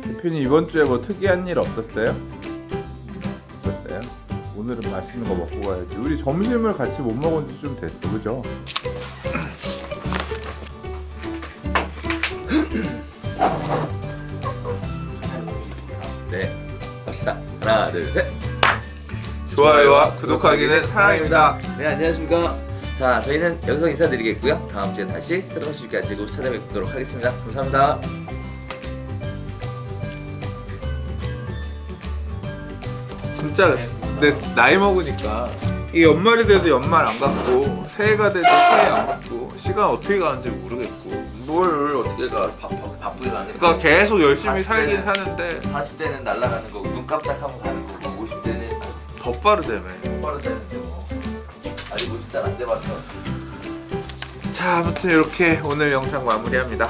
대표님 이번 주에 뭐 특이한 일 없었어요? 없었어요? 오늘은 맛있는 거 먹고 가야지. 우리 점심을 같이 못 먹은 지 좀 됐어, 그죠? 네, 갑시다. 하나, 둘, 셋. 좋아요와 구독하기는 사랑입니다. 네, 안녕하십니까. 자, 저희는 여기서 인사드리겠고요. 다음 주에 다시 새로운 소식 가지고 찾아뵙도록 하겠습니다. 감사합니다. 진짜 내 나이 먹으니까 이 연말이 돼도 연말 안 같고 새해가 돼도 새해 안 같고 시간 어떻게 가는지 모르겠고, 뭘 어떻게 가? 바쁘게 가는 그러니까 계속 열심히 40대는 살긴 사는데 40대는 날아가는 거고 눈 깜짝하면 가는 거고 50대는 더 빠르다며. 빠르다는데 뭐 아직 50대는 안 돼봤어. 자, 아무튼 이렇게 오늘 영상 마무리합니다.